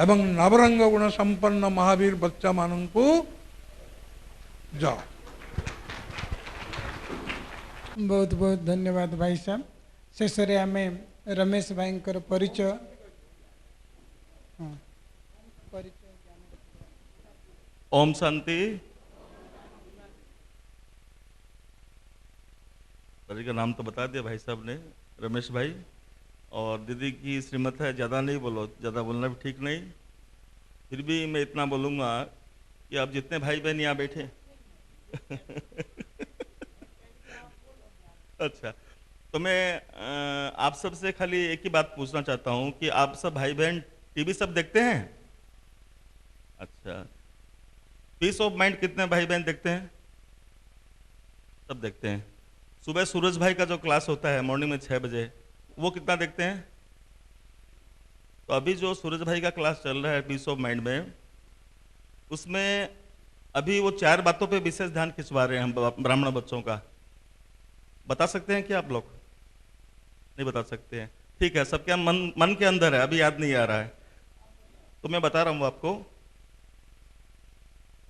एवं नवरंग गुण संपन्न महावीर बच्चा मान को जय। बहुत बहुत धन्यवाद भाई साहब शेष आम रमेश भाई परिचय ओम शांति पति का नाम तो बता दिया भाई साहब ने रमेश भाई और दीदी की श्रीमत है ज़्यादा नहीं बोलो ज़्यादा बोलना भी ठीक नहीं फिर भी मैं इतना बोलूँगा कि आप जितने भाई बहन यहाँ बैठे अच्छा तो मैं आप सब से खाली एक ही बात पूछना चाहता हूँ कि आप सब भाई बहन टीवी सब देखते हैं अच्छा पीस ऑफ माइंड कितने भाई बहन देखते हैं सब देखते हैं सुबह सूरज भाई का जो क्लास होता है मॉर्निंग में 6 बजे वो कितना देखते हैं तो अभी जो सूरज भाई का क्लास चल रहा है पीस ऑफ माइंड में उसमें अभी वो 4 बातों पे विशेष ध्यान खिंचवा रहे हैं हम ब्राह्मण बच्चों का बता सकते हैं क्या आप लोग नहीं बता सकते हैं ठीक है सबके मन के अंदर है अभी याद नहीं आ रहा है तो मैं बता रहा हूँ आपको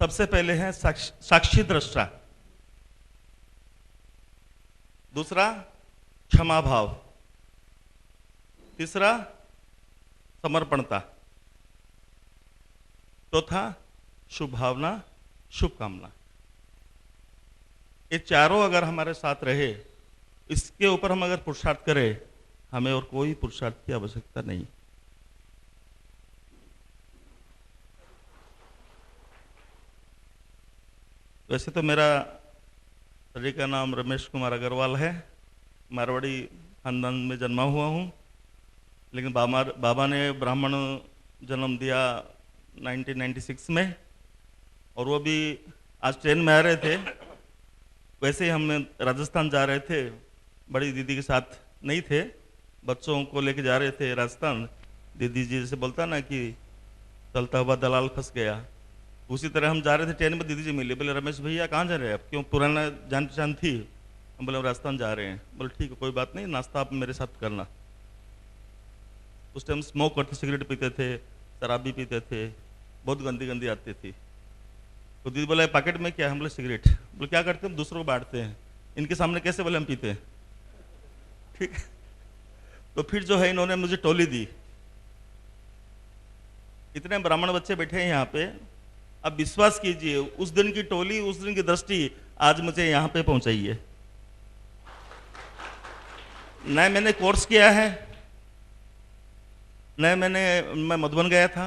सबसे पहले है साक्षी दृष्टा दूसरा क्षमा भाव तीसरा समर्पणता चौथा शुभ भावना शुभ कामना ये चारों अगर हमारे साथ रहे इसके ऊपर हम अगर पुरुषार्थ करें हमें और कोई पुरुषार्थ की आवश्यकता नहीं वैसे तो मेरा शरीर का नाम रमेश कुमार अग्रवाल है मारवाड़ी खानदान में जन्मा हुआ हूँ लेकिन बाबा ने ब्राह्मण जन्म दिया 1996 में और वो भी आज ट्रेन में आ रहे थे वैसे ही हम राजस्थान जा रहे थे बड़ी दीदी के साथ नहीं थे बच्चों को लेके जा रहे थे राजस्थान दीदी जी जैसे बोलता ना कि चलता हुआ दलाल फंस गया उसी तरह हम जा रहे थे ट्रेन में दीदी जी मिले बोले रमेश भैया कहाँ जा रहे हैं आप क्यों पुराना जान पहचान थी हम बोले राजस्थान जा रहे हैं बोले ठीक है कोई बात नहीं नाश्ता आप मेरे साथ करना उस टाइम स्मोक करते सिगरेट पीते थे शराब भी पीते थे बहुत गंदी गंदी आती थी तो दीदी बोला पैकेट में क्या है हम बोले सिगरेट बोले क्या करते हैं दूसरों को बांटते हैं इनके सामने कैसे बोले हम पीते हैं ठीक तो फिर जो है इन्होंने मुझे टोली दी। इतने ब्राह्मण बच्चे बैठे हैं यहाँ पे, अब विश्वास कीजिए उस दिन की टोली, उस दिन की दृष्टि आज मुझे यहाँ पे पहुंचाई है। न मैंने कोर्स किया है, मैं मधुबन गया था,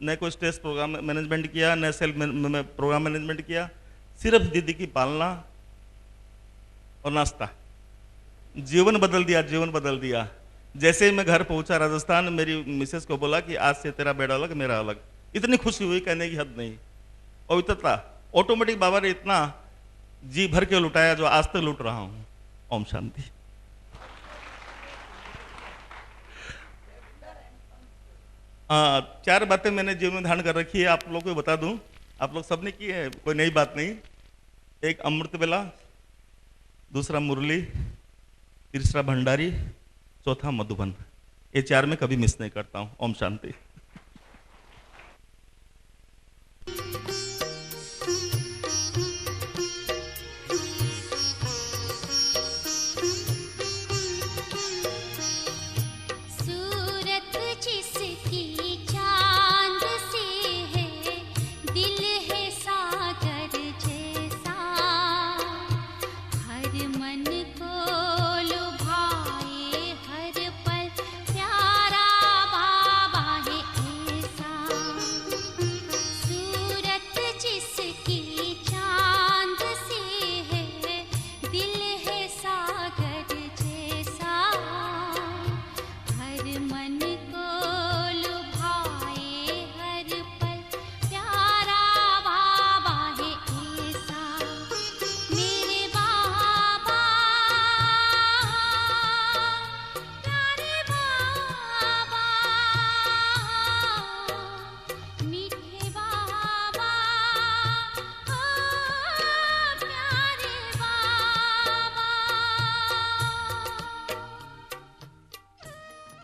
न कोई स्टेज प्रोग्राम मैनेजमेंट किया, न सेल्फ प्रोग्राम मैनेजमेंट किया, सिर्फ दीदी की पालना और नाश्ता, जीवन बदल दिया, जीवन बदल दिया। जैसे ही मैं घर पहुंचा राजस्थान, मेरी मिसेस को बोला कि आज से तेरा बेड़ा अलग मेरा अलग। इतनी खुशी हुई, कहने की हद नहीं। पवित्रता ऑटोमेटिक बाबा ने इतना जी भर के लुटाया जो आज तक लुट रहा हूं। ओम शांति। चार बातें मैंने जीवन में धारण कर रखी है, आप लोगों को बता दूं, आप लोग सबने की है, कोई नई बात नहीं। एक अमृत बेला, दूसरा मुरली, तीसरा भंडारी, चौथा मधुबन। ये चार में कभी मिस नहीं करता हूं। ओम शांति।